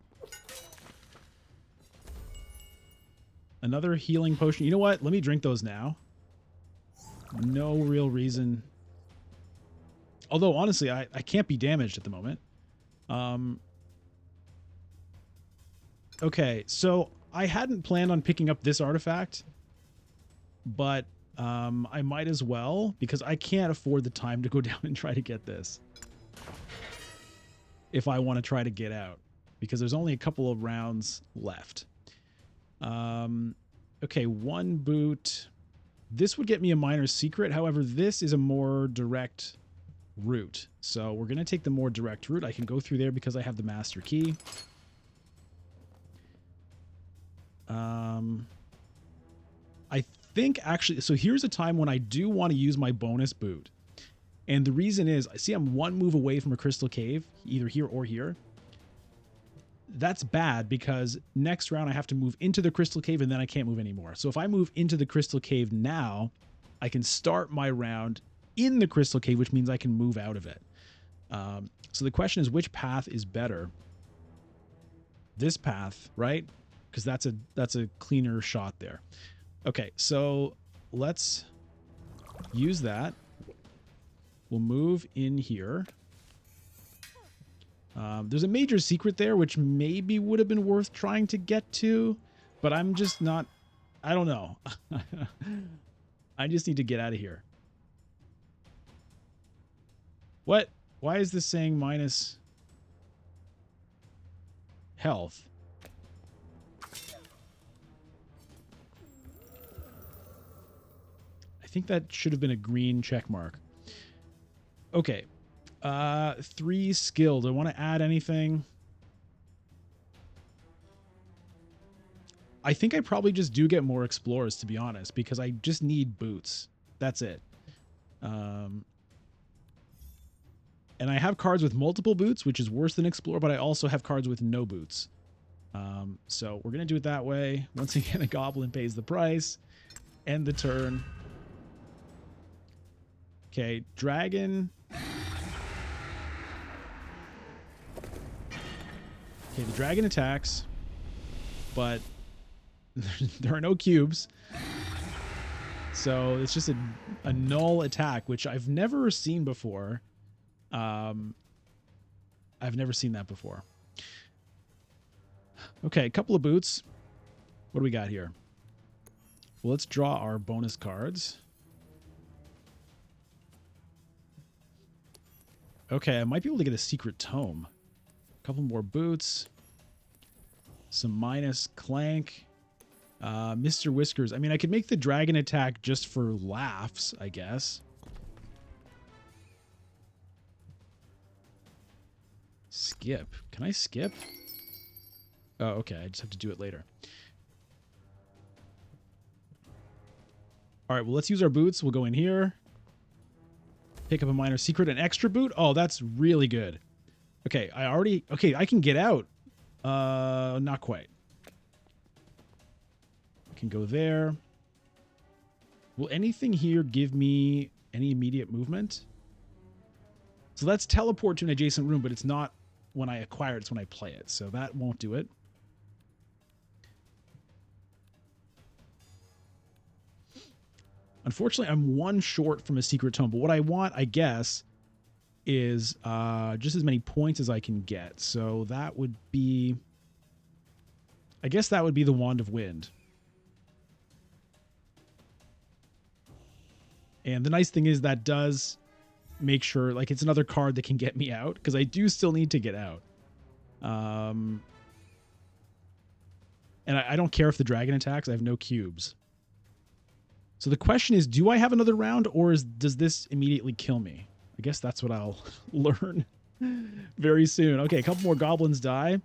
[SPEAKER 1] Another healing potion. You know what? Let me drink those now. No real reason. Although, honestly, I can't be damaged at the moment. Okay, so I hadn't planned on picking up this artifact, but I might as well, because I can't afford the time to go down and try to get this if I want to try to get out, because there's only a couple of rounds left. Okay, one boot. This would get me a miner's secret. However, this is a more direct route. So we're going to take the more direct route. I can go through there because I have the master key. I think actually, so here's a time when I do want to use my bonus boot. And the reason is, I see I'm one move away from a crystal cave, either here or here. That's bad because next round I have to move into the crystal cave and then I can't move anymore. So if I move into the crystal cave now, I can start my round in the crystal cave, which means I can move out of it. So the question is, which path is better? This path, right? Because that's a cleaner shot there. Okay, so let's use that. We'll move in here. There's a major secret there, which maybe would have been worth trying to get to, but I'm just not, I don't know. I just need to get out of here. What? Why is this saying minus health? I think that should have been a green check mark. Okay. 3 skilled. Do I want to add anything? I think I probably just do get more explorers, to be honest, because I just need boots. That's it. And I have cards with multiple boots, which is worse than explore, but I also have cards with no boots. So we're going to do it that way. Once again, a goblin pays the price. End the turn. Okay, dragon. Okay, the dragon attacks, but there are no cubes. So it's just a null attack, which I've never seen before. I've never seen that before. Okay, a couple of boots. What do we got here? Well, let's draw our bonus cards. Okay, I might be able to get a secret tome. A couple more boots. Some minus Clank. Mr. Whiskers. I mean, I could make the dragon attack just for laughs, I guess. Skip. Can I skip? Oh, okay. I just have to do it later. All right, well, let's use our boots. We'll go in here. Pick up a minor secret. An extra boot? Oh, that's really good. Okay, okay, I can get out. Not quite. I can go there. Will anything here give me any immediate movement? So let's teleport to an adjacent room, but it's not when I acquire it, it's when I play it. So that won't do it. Unfortunately, I'm one short from a secret tome, but what I want, I guess, is just as many points as I can get. So that would be, I guess that would be the Wand of Wind. And the nice thing is that does make sure, like, it's another card that can get me out, because I do still need to get out. And I don't care if the dragon attacks. I have no cubes. So the question is, do I have another round, or does this immediately kill me? I guess that's what I'll learn very soon. Okay, a couple more goblins die.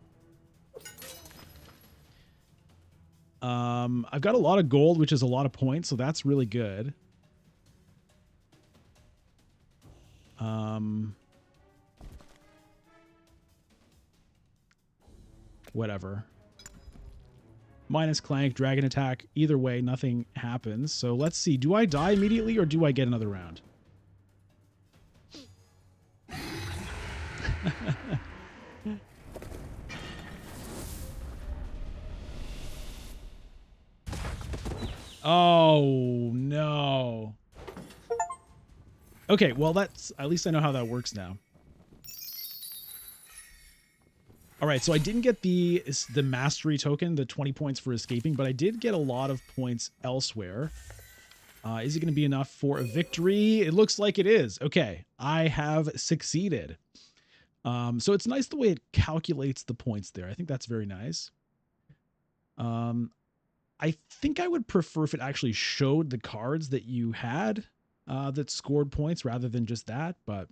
[SPEAKER 1] I've got a lot of gold, which is a lot of points, so that's really good. Whatever. Minus Clank, dragon attack. Either way, nothing happens. So let's see. Do I die immediately, or do I get another round? Oh, no. Okay, well, that's... At least I know how that works now. All right, so I didn't get the mastery token, the 20 points for escaping, but I did get a lot of points elsewhere. Is it going to be enough for a victory? It looks like it is. Okay, I have succeeded. So it's nice the way it calculates the points there. I think that's very nice. I think I would prefer if it actually showed the cards that you had that scored points rather than just that, but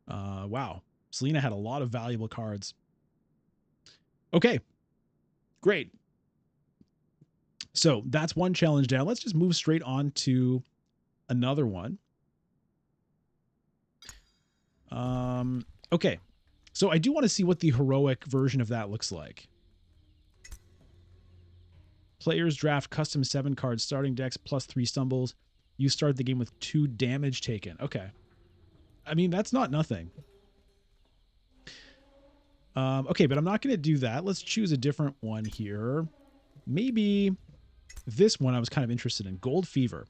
[SPEAKER 1] wow. Selena had a lot of valuable cards. Okay, great. So that's one challenge down. Let's just move straight on to another one. Okay, so I do want to see what the heroic version of that looks like. Players draft custom 7 cards starting decks plus 3 stumbles. You start the game with 2 damage taken. Okay. I mean, that's not nothing. Okay, but I'm not going to do that. Let's choose a different one here. Maybe this one I was kind of interested in. Gold Fever.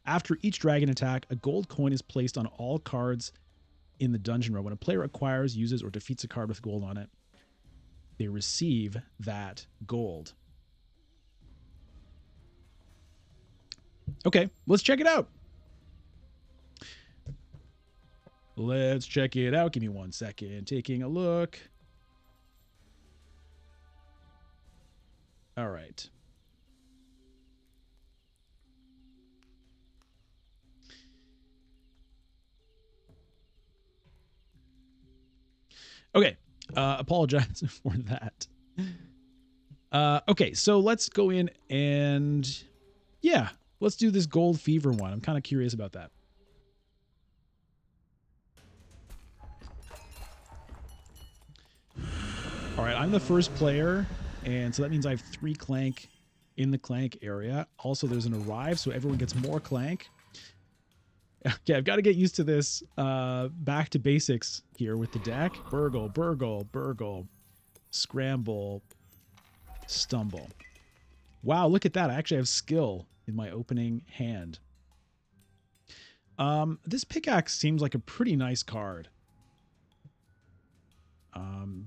[SPEAKER 1] After each dragon attack, a gold coin is placed on all cards in the dungeon row. When a player acquires, uses, or defeats a card with gold on it, they receive that gold. Okay, let's check it out. Let's check it out. Give me 1 second. Taking a look. All right. Okay. Apologize for that. Okay, so let's go in and yeah, let's do this Gold Fever one. I'm kind of curious about that. All right, I'm the first player, and so that means I have 3 Clank in the Clank area. Also, there's an arrive, so everyone gets more Clank. Okay, I've got to get used to this back to basics here with the deck. Burgle, burgle, burgle, scramble, stumble. Wow, look at that. I actually have skill in my opening hand. This pickaxe seems like a pretty nice card.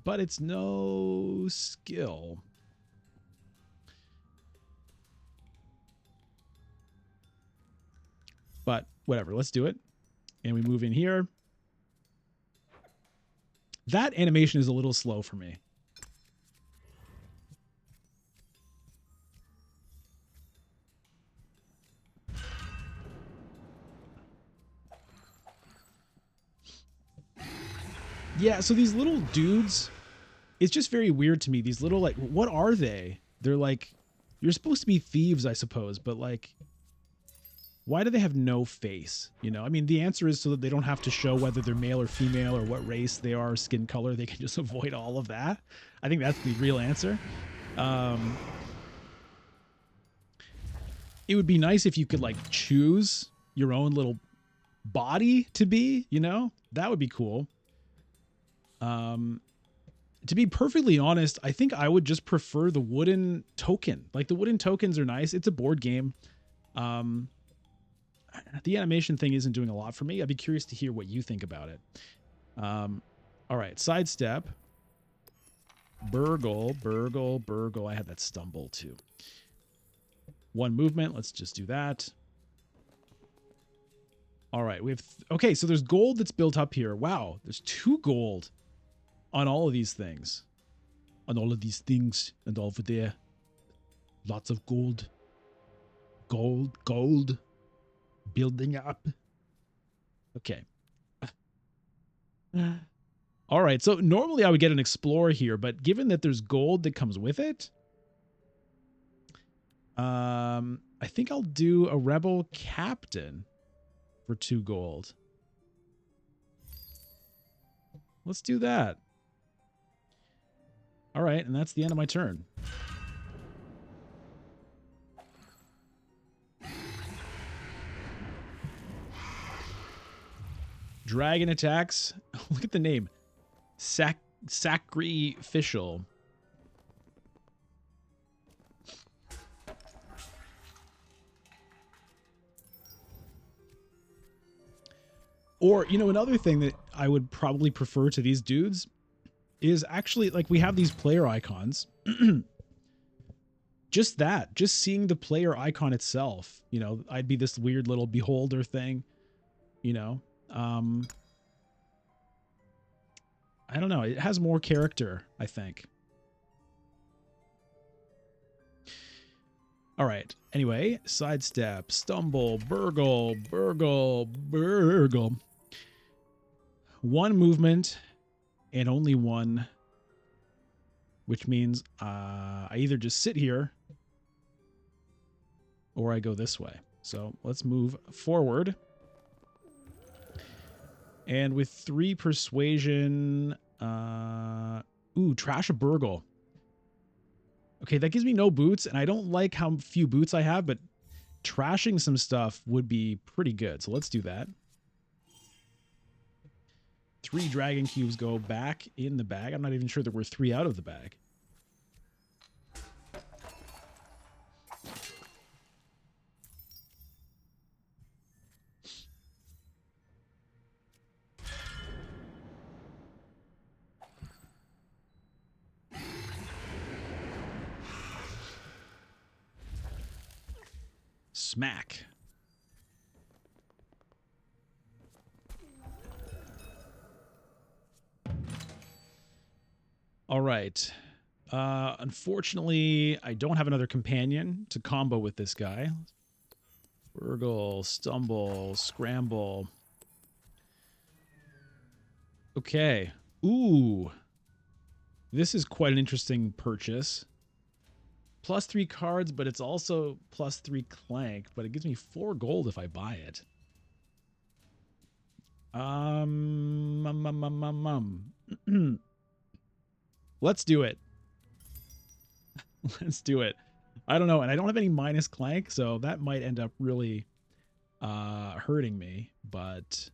[SPEAKER 1] But it's no skill. But whatever, let's do it. And we move in here. That animation is a little slow for me. Yeah, so these little dudes, it's just very weird to me. These little, like, what are they? They're like, you're supposed to be thieves, I suppose, but like, why do they have no face? You know, I mean, the answer is so that they don't have to show whether they're male or female or what race they are, skin color. They can just avoid all of that. I think that's the real answer. It would be nice if you could like choose your own little body to be, you know, that would be cool. To be perfectly honest, I think I would just prefer the wooden token. Like the wooden tokens are nice. It's a board game. The animation thing isn't doing a lot for me. I'd be curious to hear what you think about it. All right, sidestep. Burgle, burgle, burgle. I had that stumble too. 1 movement. Let's just do that. All right, we have... okay, so there's gold that's built up here. Wow, there's 2 gold on all of these things. On all of these things and over there. Lots of gold. Gold, gold. Building up. Okay. All right, so normally I would get an explorer here, but given that there's gold that comes with it, I think I'll do a rebel captain for 2 gold. Let's do that. All right, and that's the end of my turn. Dragon attacks. Look at the name. Sacrificial. Or, you know, another thing that I would probably prefer to these dudes is actually, like, we have these player icons. Just that, just seeing the player icon itself, you know, I'd be this weird little beholder thing, you know. I don't know. It has more character, I think. All right. Anyway, sidestep, stumble, burgle, burgle, burgle. One movement and only one, which means I either just sit here or I go this way. So let's move forward. And with 3 persuasion, trash a burgle. Okay, that gives me no boots, and I don't like how few boots I have, but trashing some stuff would be pretty good. So let's do that. 3 dragon cubes go back in the bag. I'm not even sure that we're 3 out of the bag. Smack. All right. Unfortunately, I don't have another companion to combo with this guy. Burgle, stumble, scramble. Okay. Ooh. This is quite an interesting purchase. +3 cards, but it's also +3 Clank, but it gives me 4 gold if I buy it. Let's do it. Let's do it. I don't know, and I don't have any minus Clank, so that might end up really hurting me, but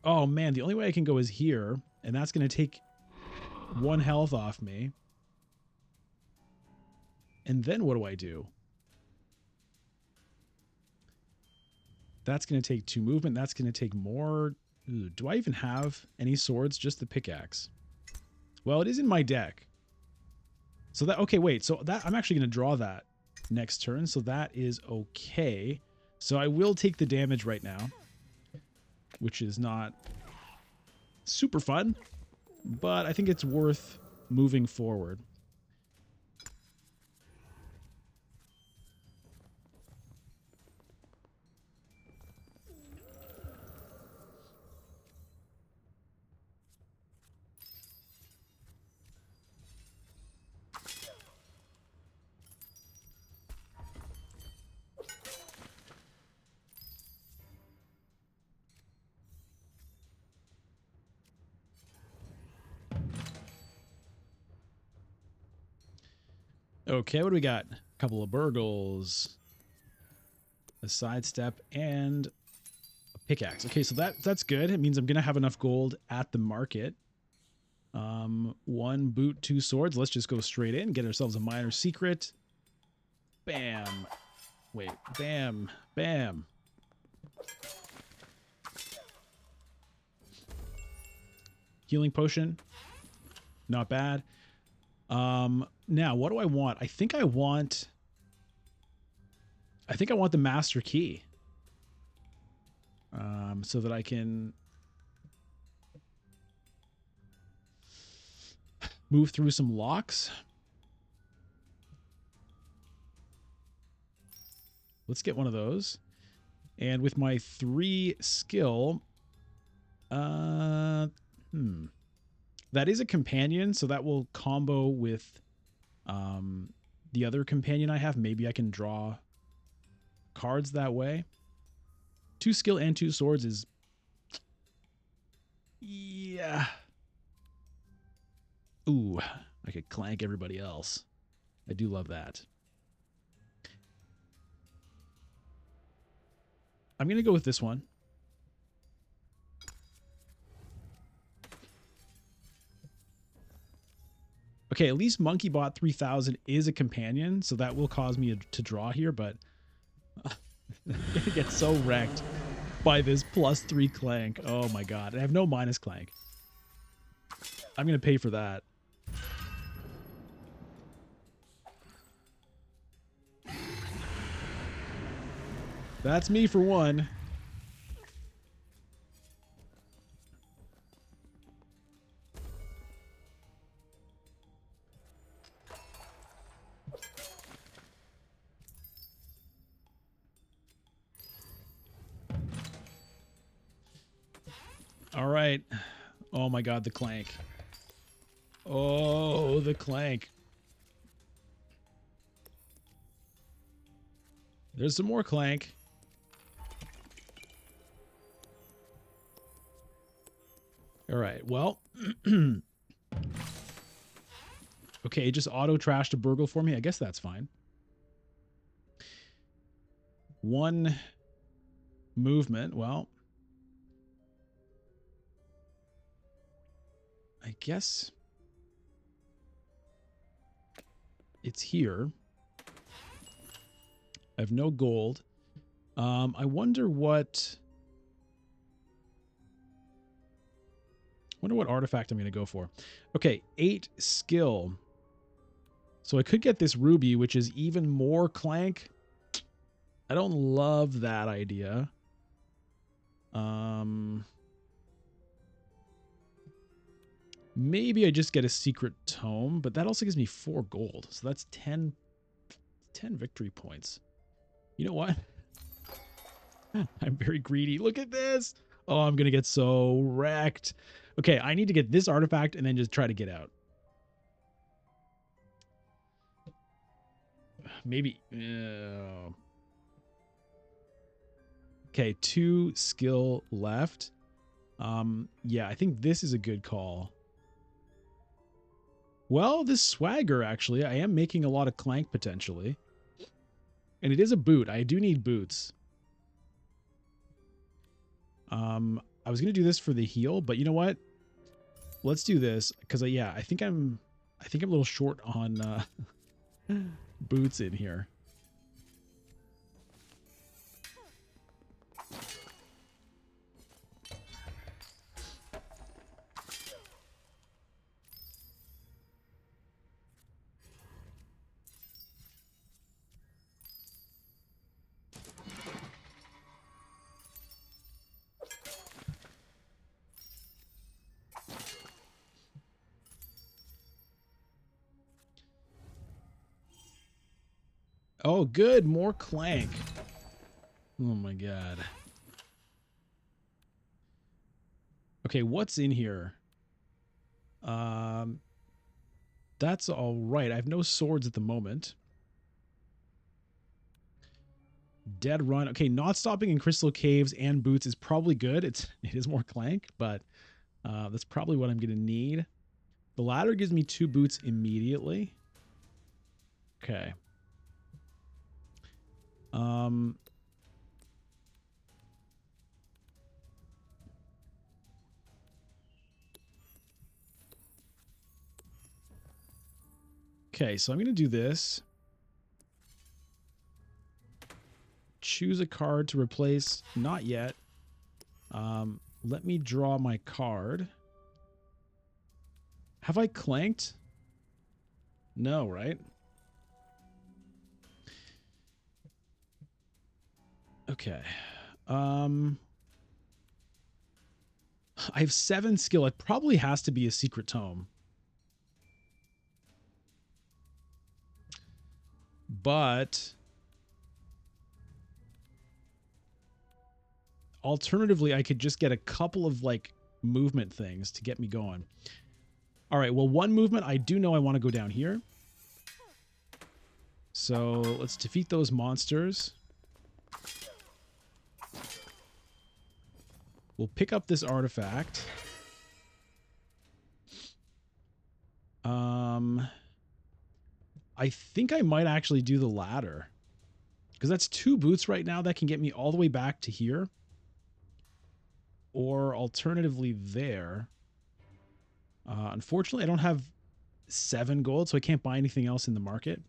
[SPEAKER 1] oh man, the only way I can go is here, and that's going to take 1 health off me. And then what do I do? That's going to take 2 movement. That's going to take more. Ooh, do I even have any swords? Just the pickaxe. Well, it is in my deck. So that, okay, wait. So that, I'm actually going to draw that next turn. So that is okay. So I will take the damage right now, which is not super fun, but I think it's worth moving forward. Okay, what do we got? A couple of burgles, a sidestep, and a pickaxe. Okay, so that's good. It means I'm gonna have enough gold at the market. 1 boot, 2 swords. Let's just go straight in, get ourselves a minor secret. Bam. Wait, bam, bam. Healing potion. Not bad. Now, what do I want? I think I want the master key. So that I can move through some locks. Let's get one of those. And with my 3 skill, that is a companion, so that will combo with the other companion I have. Maybe I can draw cards that way. 2 skill and 2 swords is... yeah. Ooh, I could clank everybody else. I do love that. I'm going to go with this one. Okay, at least MonkeyBot 3000 is a companion, so that will cause me to draw here, but I'm gonna get so wrecked. by this +3 Clank. Oh my god. I have no minus Clank. I'm going to pay for that. That's me for one. All right. Oh my god, the Clank. Oh, the Clank. There's some more Clank. All right, well. Okay, just auto-trashed a burgle for me. I guess that's fine. One movement. Well, I guess it's here. I have no gold. I wonder what artifact I'm going to go for. Okay, 8 skill. So I could get this ruby, which is even more Clank. I don't love that idea. Maybe I just get a secret tome, but that also gives me 4 gold. So that's 10 victory points. You know what? I'm very greedy. Look at this. Oh, I'm going to get so wrecked. Okay, I need to get this artifact and then just try to get out. Maybe. Okay, 2 skill left. Yeah, I think this is a good call. Well, this swagger, actually, I am making a lot of Clank potentially. And it is a boot. I do need boots. I was going to do this for the heal, but you know what? Let's do this because yeah, I think I'm a little short on boots in here. Oh, good. More Clank. Oh, my God. Okay, what's in here? That's all right. I have no swords at the moment. Dead run. Okay, not stopping in crystal caves and boots is probably good. It is more Clank, but that's probably what I'm going to need. The ladder gives me 2 boots immediately. Okay. Okay, so I'm going to do this. Choose a card to replace. Not yet. Let me draw my card. Have I clanked? No, right? Okay. I have 7 skill. It probably has to be a secret tome. But alternatively, I could just get a couple of like movement things to get me going. All right, well, one movement, I do know I want to go down here. So let's defeat those monsters. We'll pick up this artifact. I think I might actually do the ladder. Because that's 2 boots right now that can get me all the way back to here. Or alternatively there. Unfortunately, I don't have 7 gold, so I can't buy anything else in the market.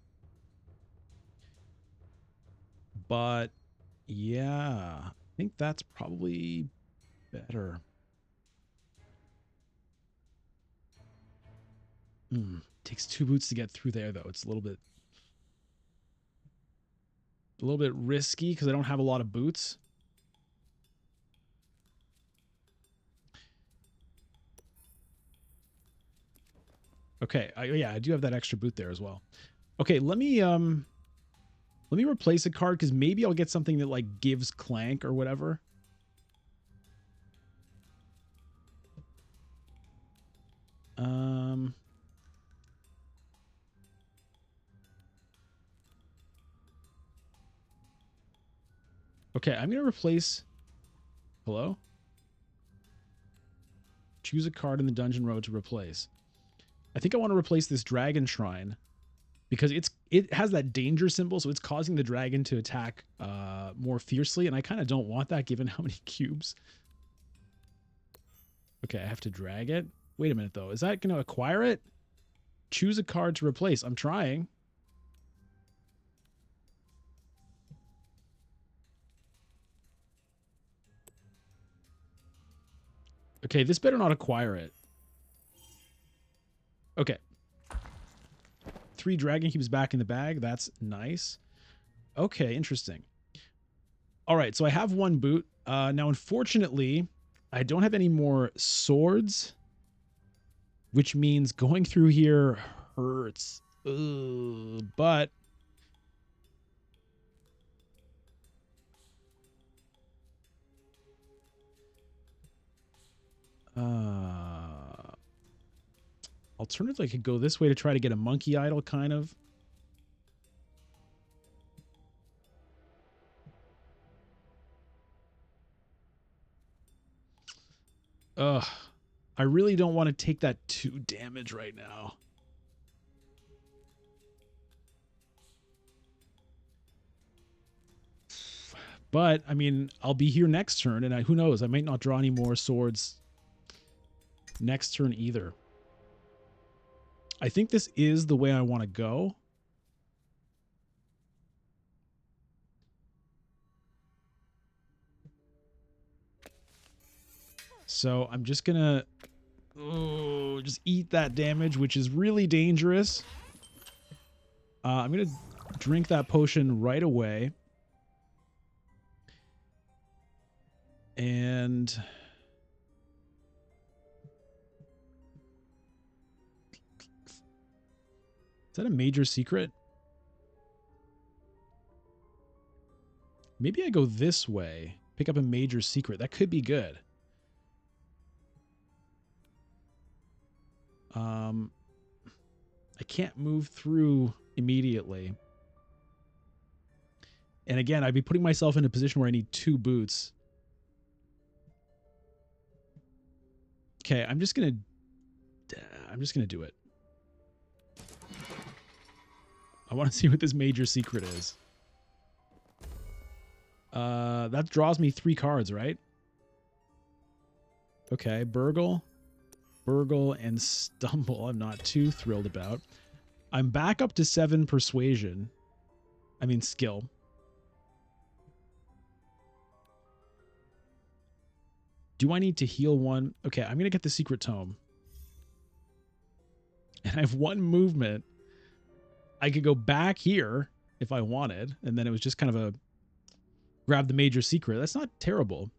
[SPEAKER 1] But, yeah. think that's probably better. Takes 2 boots to get through there, though. It's a little bit risky because I don't have a lot of boots. Okay, yeah, I do have that extra boot there as well. Okay, let me replace a card because maybe I'll get something that like gives Clank or whatever. Okay, I'm gonna replace. Hello? Choose a card in the dungeon road to replace. I think I want to replace this dragon shrine because it has that danger symbol, so it's causing the dragon to attack more fiercely, and I kind of don't want that given how many cubes. Okay, I have to drag it. Wait a minute, though. Is that going to acquire it? Choose a card to replace. I'm trying. Okay, this better not acquire it. Okay. 3 dragon cubes back in the bag. That's nice. Okay, interesting. All right, so I have 1 boot. Now, unfortunately, I don't have any more swords, which means going through here hurts. Ugh, but alternatively, I could go this way to try to get a monkey idol, kind of. Ugh. I really don't want to take that 2 damage right now. But, I mean, I'll be here next turn, and who knows? I might not draw any more swords next turn either. I think this is the way I want to go. So I'm just going to just eat that damage, which is really dangerous. I'm going to drink that potion right away. And is that a major secret? Maybe I go this way. Pick up a major secret. That could be good. I can't move through immediately. And again, I'd be putting myself in a position where I need 2 boots. Okay, I'm just gonna do it. I want to see what this major secret is. That draws me 3 cards, right? Okay, Burgle, and Stumble. I'm not too thrilled about. I'm back up to 7 persuasion. I mean skill. Do I need to heal 1? Okay, I'm gonna get the secret tome. And I have 1 movement. I could go back here if I wanted, and then it was just kind of a grab the major secret. That's not terrible.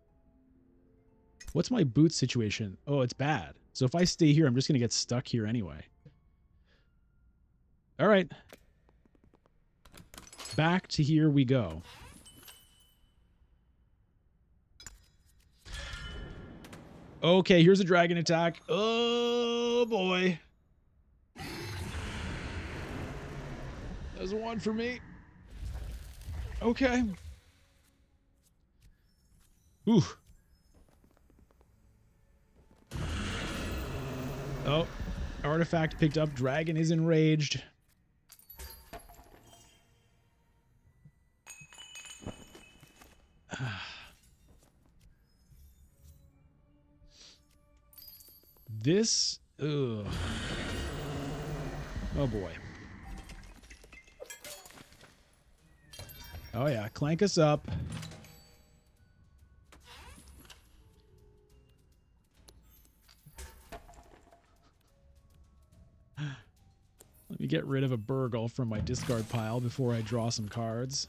[SPEAKER 1] What's my boot situation? Oh, it's bad. So if I stay here, I'm just going to get stuck here anyway. All right. Back to here we go. Okay, here's a dragon attack. Oh, boy. There's 1 for me. Okay. Ooh. Oh, artifact picked up. Dragon is enraged. This, ugh. Oh boy. Oh yeah, clank us up. get rid of a burgle from my discard pile before I draw some cards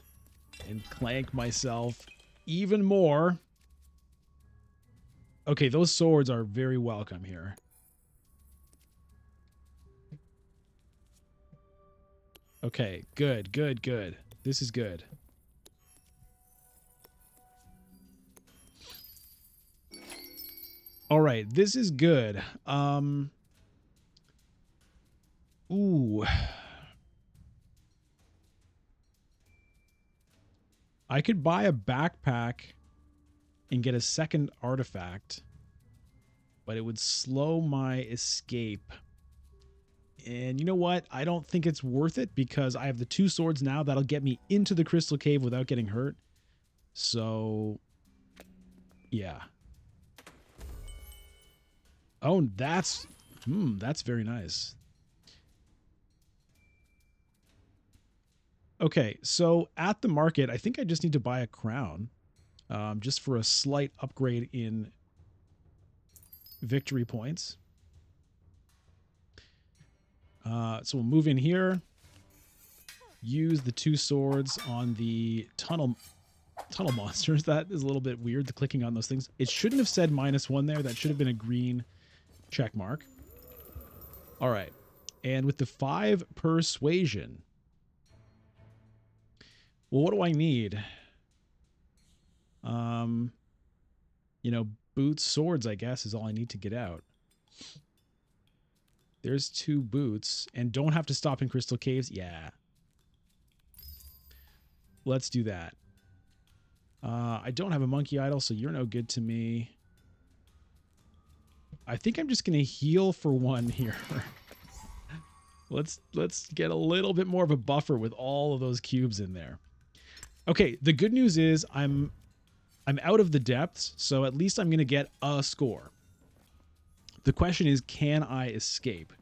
[SPEAKER 1] and clank myself even more. Okay, those swords are very welcome here. Okay, good, good, good. This is good. All right, this is good. Ooh. I could buy a backpack and get a second artifact, but it would slow my escape. And you know what? I don't think it's worth it because I have the 2 swords now. That'll get me into the crystal cave without getting hurt. So, yeah. Oh, that's very nice. Okay, so at the market, I think I just need to buy a crown, just for a slight upgrade in victory points. So we'll move in here, use the 2 swords on the tunnel monsters. That is a little bit weird, the clicking on those things. It shouldn't have said -1 there. That should have been a green check mark. All right. And with the 5 persuasion, well, what do I need? You know, boots, swords, I guess, is all I need to get out. There's 2 boots, and don't have to stop in crystal caves. Yeah. Let's do that. I don't have a monkey idol, so you're no good to me. I think I'm just going to heal for 1 here. Let's get a little bit more of a buffer with all of those cubes in there. Okay, the good news is I'm out of the depths, so at least I'm going to get a score. The question is, can I escape?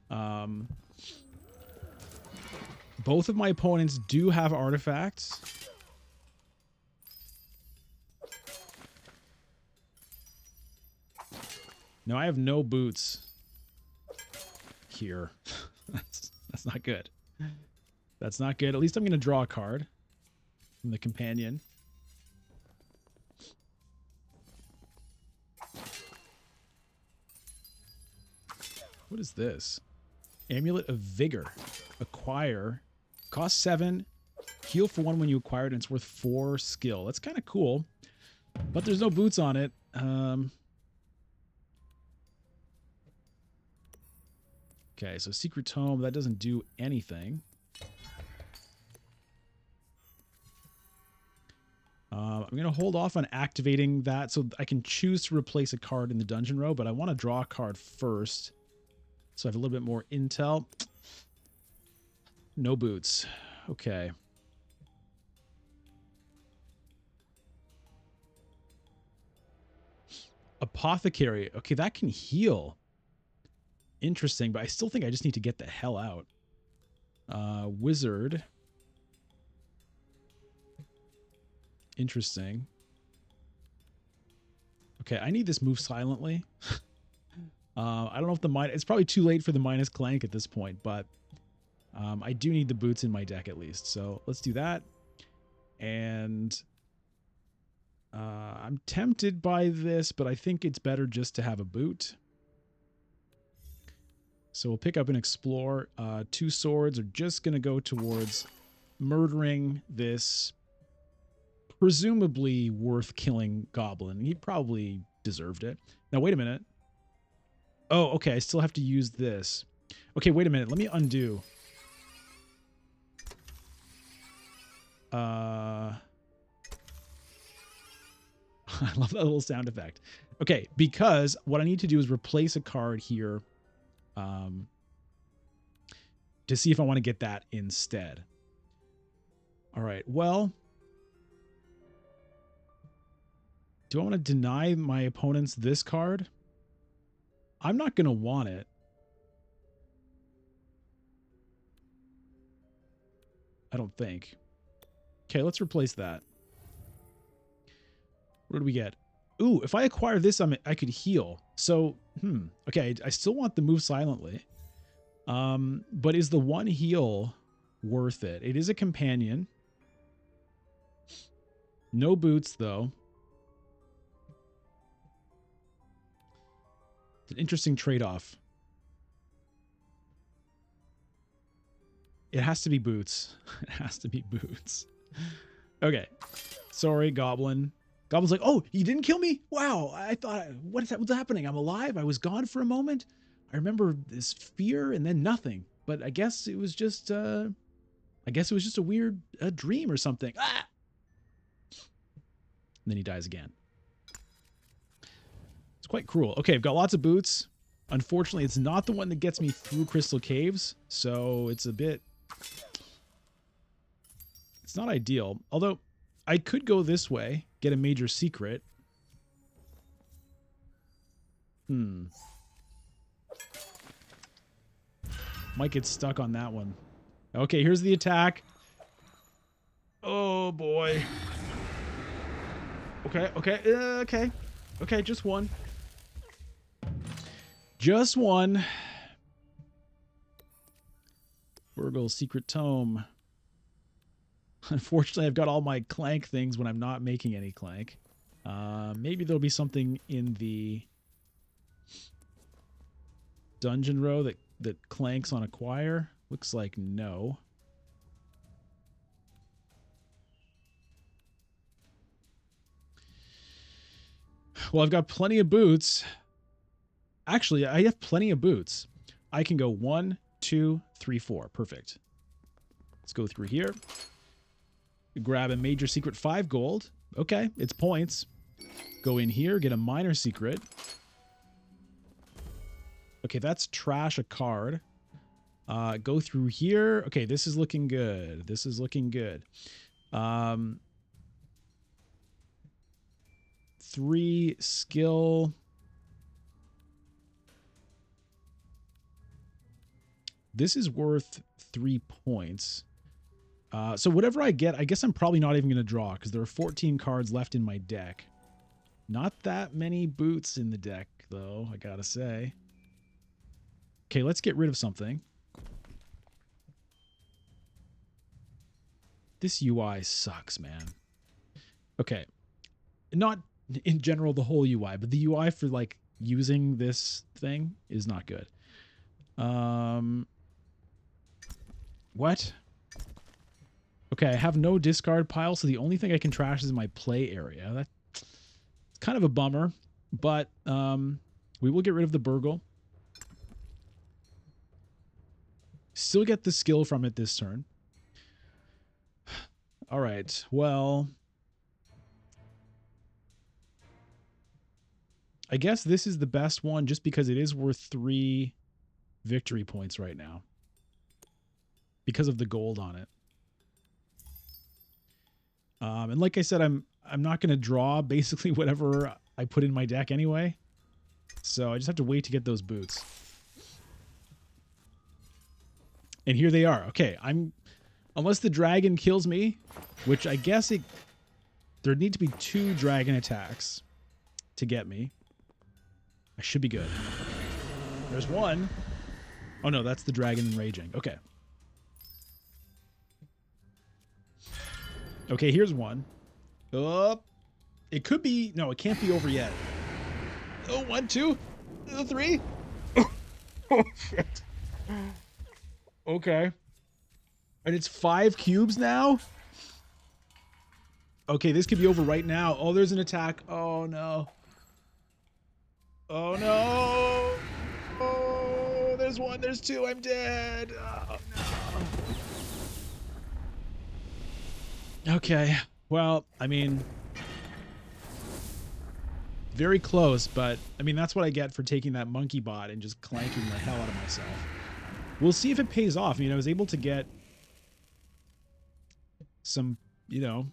[SPEAKER 1] Both of my opponents do have artifacts. No, I have no boots here. That's not good. That's not good. At least I'm going to draw a card from the companion. What is this? Amulet of Vigor. Acquire. Cost 7. Heal for 1 when you acquire it, and it's worth 4 skill. That's kind of cool. But there's no boots on it. Okay, so Secret Tome, that doesn't do anything. I'm going to hold off on activating that so I can choose to replace a card in the dungeon row, but I want to draw a card first so I have a little bit more intel. No boots. Okay. Apothecary. Okay, that can heal. Interesting, but I still think I just need to get the hell out. Wizard. Interesting. Okay, I need this move silently. I don't know if it's probably too late for the minus Clank at this point, but I do need the boots in my deck at least. So let's do that. And I'm tempted by this, but I think it's better just to have a boot. So we'll pick up and explore. 2 swords are just going to go towards murdering this presumably worth killing goblin. He probably deserved it. Now, wait a minute. Oh, okay. I still have to use this. Okay, wait a minute. Let me undo. I love that little sound effect. Okay, because what I need to do is replace a card here to see if I want to get that instead. All right, well, do I want to deny my opponents this card? I'm not going to want it. I don't think. Okay, let's replace that. What do we get? Ooh, if I acquire this, I could heal. So, okay, I still want the move silently. But is the one heal worth it? It is a companion. No boots, though. It's an interesting trade-off. It has to be boots. It has to be boots. Okay. Sorry, Goblin. Goblin's like, oh, you didn't kill me? Wow. I thought, what's happening? I'm alive. I was gone for a moment. I remember this fear and then nothing. But I guess it was just, a weird dream or something. Ah! And then he dies again. It's quite cruel. Okay, I've got lots of boots. Unfortunately, it's not the one that gets me through Crystal Caves. So it's a bit... It's not ideal. Although, I could go this way, get a major secret. Might get stuck on that one. Okay, here's the attack. Oh, boy. Okay, just one. Just one. Burgle's Secret Tome. Unfortunately, I've got all my Clank things when I'm not making any Clank. Maybe there'll be something in the dungeon row that clanks on acquire. Looks like no. Well, I've got plenty of boots. Actually, I have plenty of boots. I can go 1, 2, 3, 4. Perfect. Let's go through here. Grab a major secret, 5 gold. Okay, it's points. Go in here, get a minor secret. Okay, that's trash a card. Go through here. Okay, this is looking good. This is looking good. 3 skill. This is worth 3 points. So whatever I get, I guess I'm probably not even going to draw because there are 14 cards left in my deck. Not that many boots in the deck, though, I gotta say. Okay, let's get rid of something. This UI sucks, man. Okay. Not in general the whole UI, but the UI for, like, using this thing is not good. What? Okay, I have no discard pile, so the only thing I can trash is my play area. That's kind of a bummer, but we will get rid of the Burgle. Still get the skill from it this turn. All right, well, I guess this is the best one just because it is worth 3 victory points right now because of the gold on it. And like I said, I'm not going to draw basically whatever I put in my deck anyway. So I just have to wait to get those boots. And here they are. Okay, unless the dragon kills me, which I guess there need to be 2 dragon attacks to get me. I should be good. There's one. Oh no, that's the dragon raging. Okay. Okay, here's one. Oh, it could be. No, it can't be over yet. Oh, 1, 2, 3. Oh, shit. Okay. And it's 5 cubes now? Okay, this could be over right now. Oh, there's an attack. Oh, no. Oh, no. Oh, there's 1, there's 2. I'm dead. Oh, no. Okay. Well, I mean, very close, but I mean, that's what I get for taking that monkey bot and just clanking the hell out of myself. We'll see if it pays off. I mean, I was able to get some, the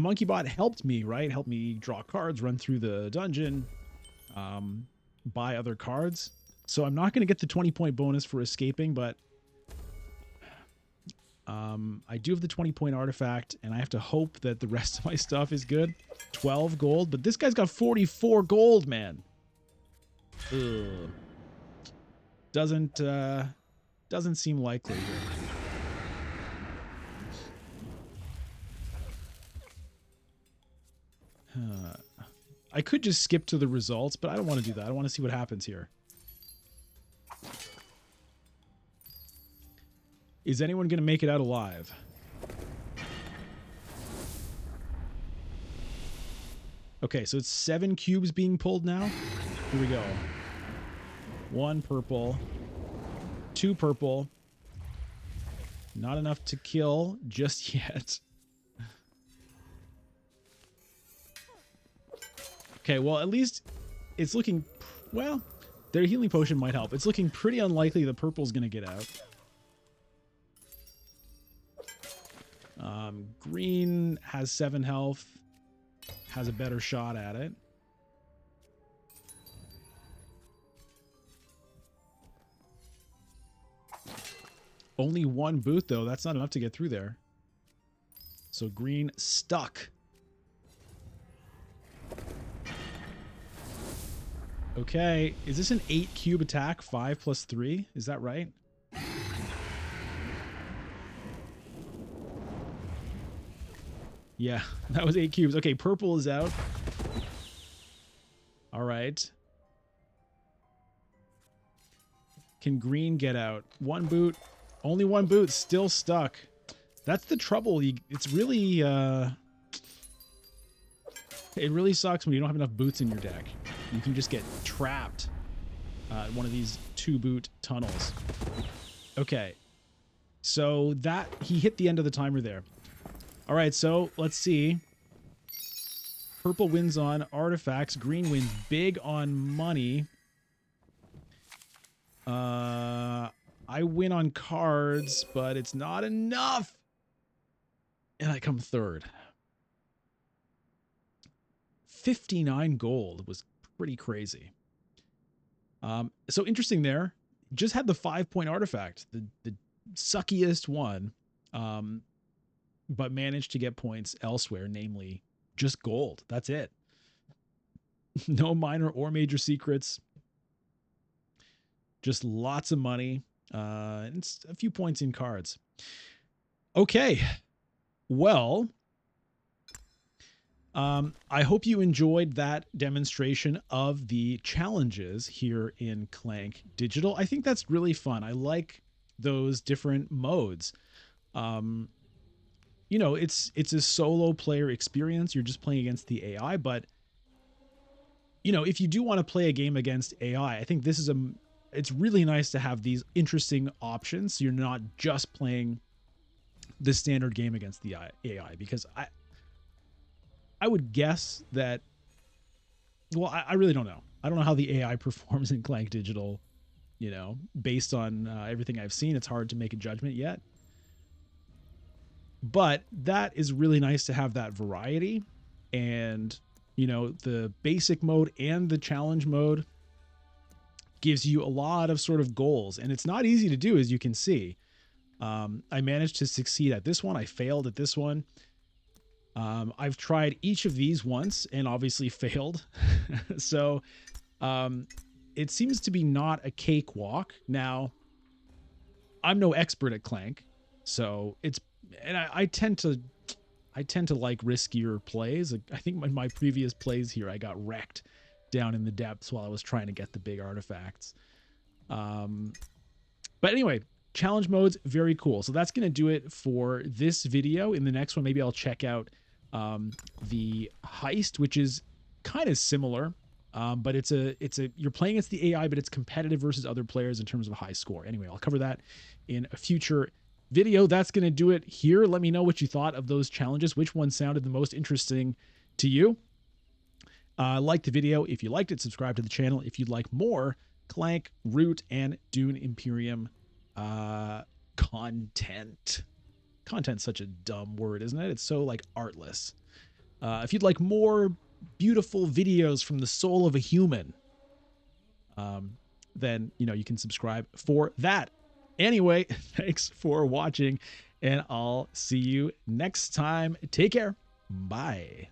[SPEAKER 1] monkey bot helped me, right? Helped me draw cards, run through the dungeon, buy other cards. So I'm not going to get the 20-point bonus for escaping, but I do have the 20-point artifact, and I have to hope that the rest of my stuff is good. 12 gold, but this guy's got 44 gold, man. Ugh. doesn't seem likely here. I could just skip to the results, but I don't want to do that. I want to see what happens here. Is anyone going to make it out alive? Okay, so it's 7 cubes being pulled now. Here we go. 1 purple. 2 purple. Not enough to kill just yet. Okay, well, at least it's looking... Well, their healing potion might help. It's looking pretty unlikely the purple's going to get out. Green has 7 health. Has a better shot at it. Only 1 boot, though. That's not enough to get through there. So green stuck. Okay. Is this an 8 cube attack? 5 plus 3? Is that right? Yeah, that was 8 cubes. Okay, purple is out. All right. Can green get out? 1 boot. Only 1 boot. Still stuck. That's the trouble. It's really... it really sucks when you don't have enough boots in your deck. You can just get trapped at one of these 2-boot tunnels. Okay. So that... He hit the end of the timer there. All right, so let's see. Purple wins on artifacts. Green wins big on money. I win on cards, but it's not enough. And I come third. 59 gold was pretty crazy. So interesting there. Just had the 5-point artifact, the suckiest one. But managed to get points elsewhere, namely just gold. That's it. No minor or major secrets. Just lots of money. And a few points in cards. Okay. Well, I hope you enjoyed that demonstration of the challenges here in Clank Digital. I think that's really fun. I like those different modes. You know, it's a solo player experience. You're just playing against the AI, but you know, if you do want to play a game against AI, I think this is it's really nice to have these interesting options. So you're not just playing the standard game against the AI, because I would guess that, well, I really don't know. I don't know how the AI performs in Clank Digital, you know, based on everything I've seen. It's hard to make a judgment yet. But that is really nice to have that variety, and, you know, the basic mode and the challenge mode gives you a lot of sort of goals, and it's not easy to do, as you can see. I managed to succeed at this one. I failed at this one. I've tried each of these once and obviously failed. So it seems to be not a cakewalk. Now, I'm no expert at Clank, so it's... And I tend to like riskier plays. I think in my previous plays here, I got wrecked down in the depths while I was trying to get the big artifacts. But anyway, challenge modes, very cool. So that's going to do it for this video. In the next one, maybe I'll check out the heist, which is kind of similar. But it's you're playing against the AI, but it's competitive versus other players in terms of a high score. Anyway, I'll cover that in a future video. That's going to do it here. Let me know what you thought of those challenges. Which one sounded the most interesting to you? Like the video if you liked it. Subscribe to the channel if you'd like more Clank, Root, and Dune Imperium content. Content's such a dumb word, isn't it? It's so like artless. If you'd like more beautiful videos from the soul of a human, then, you know, you can subscribe for that. Anyway, thanks for watching, and I'll see you next time. Take care. Bye.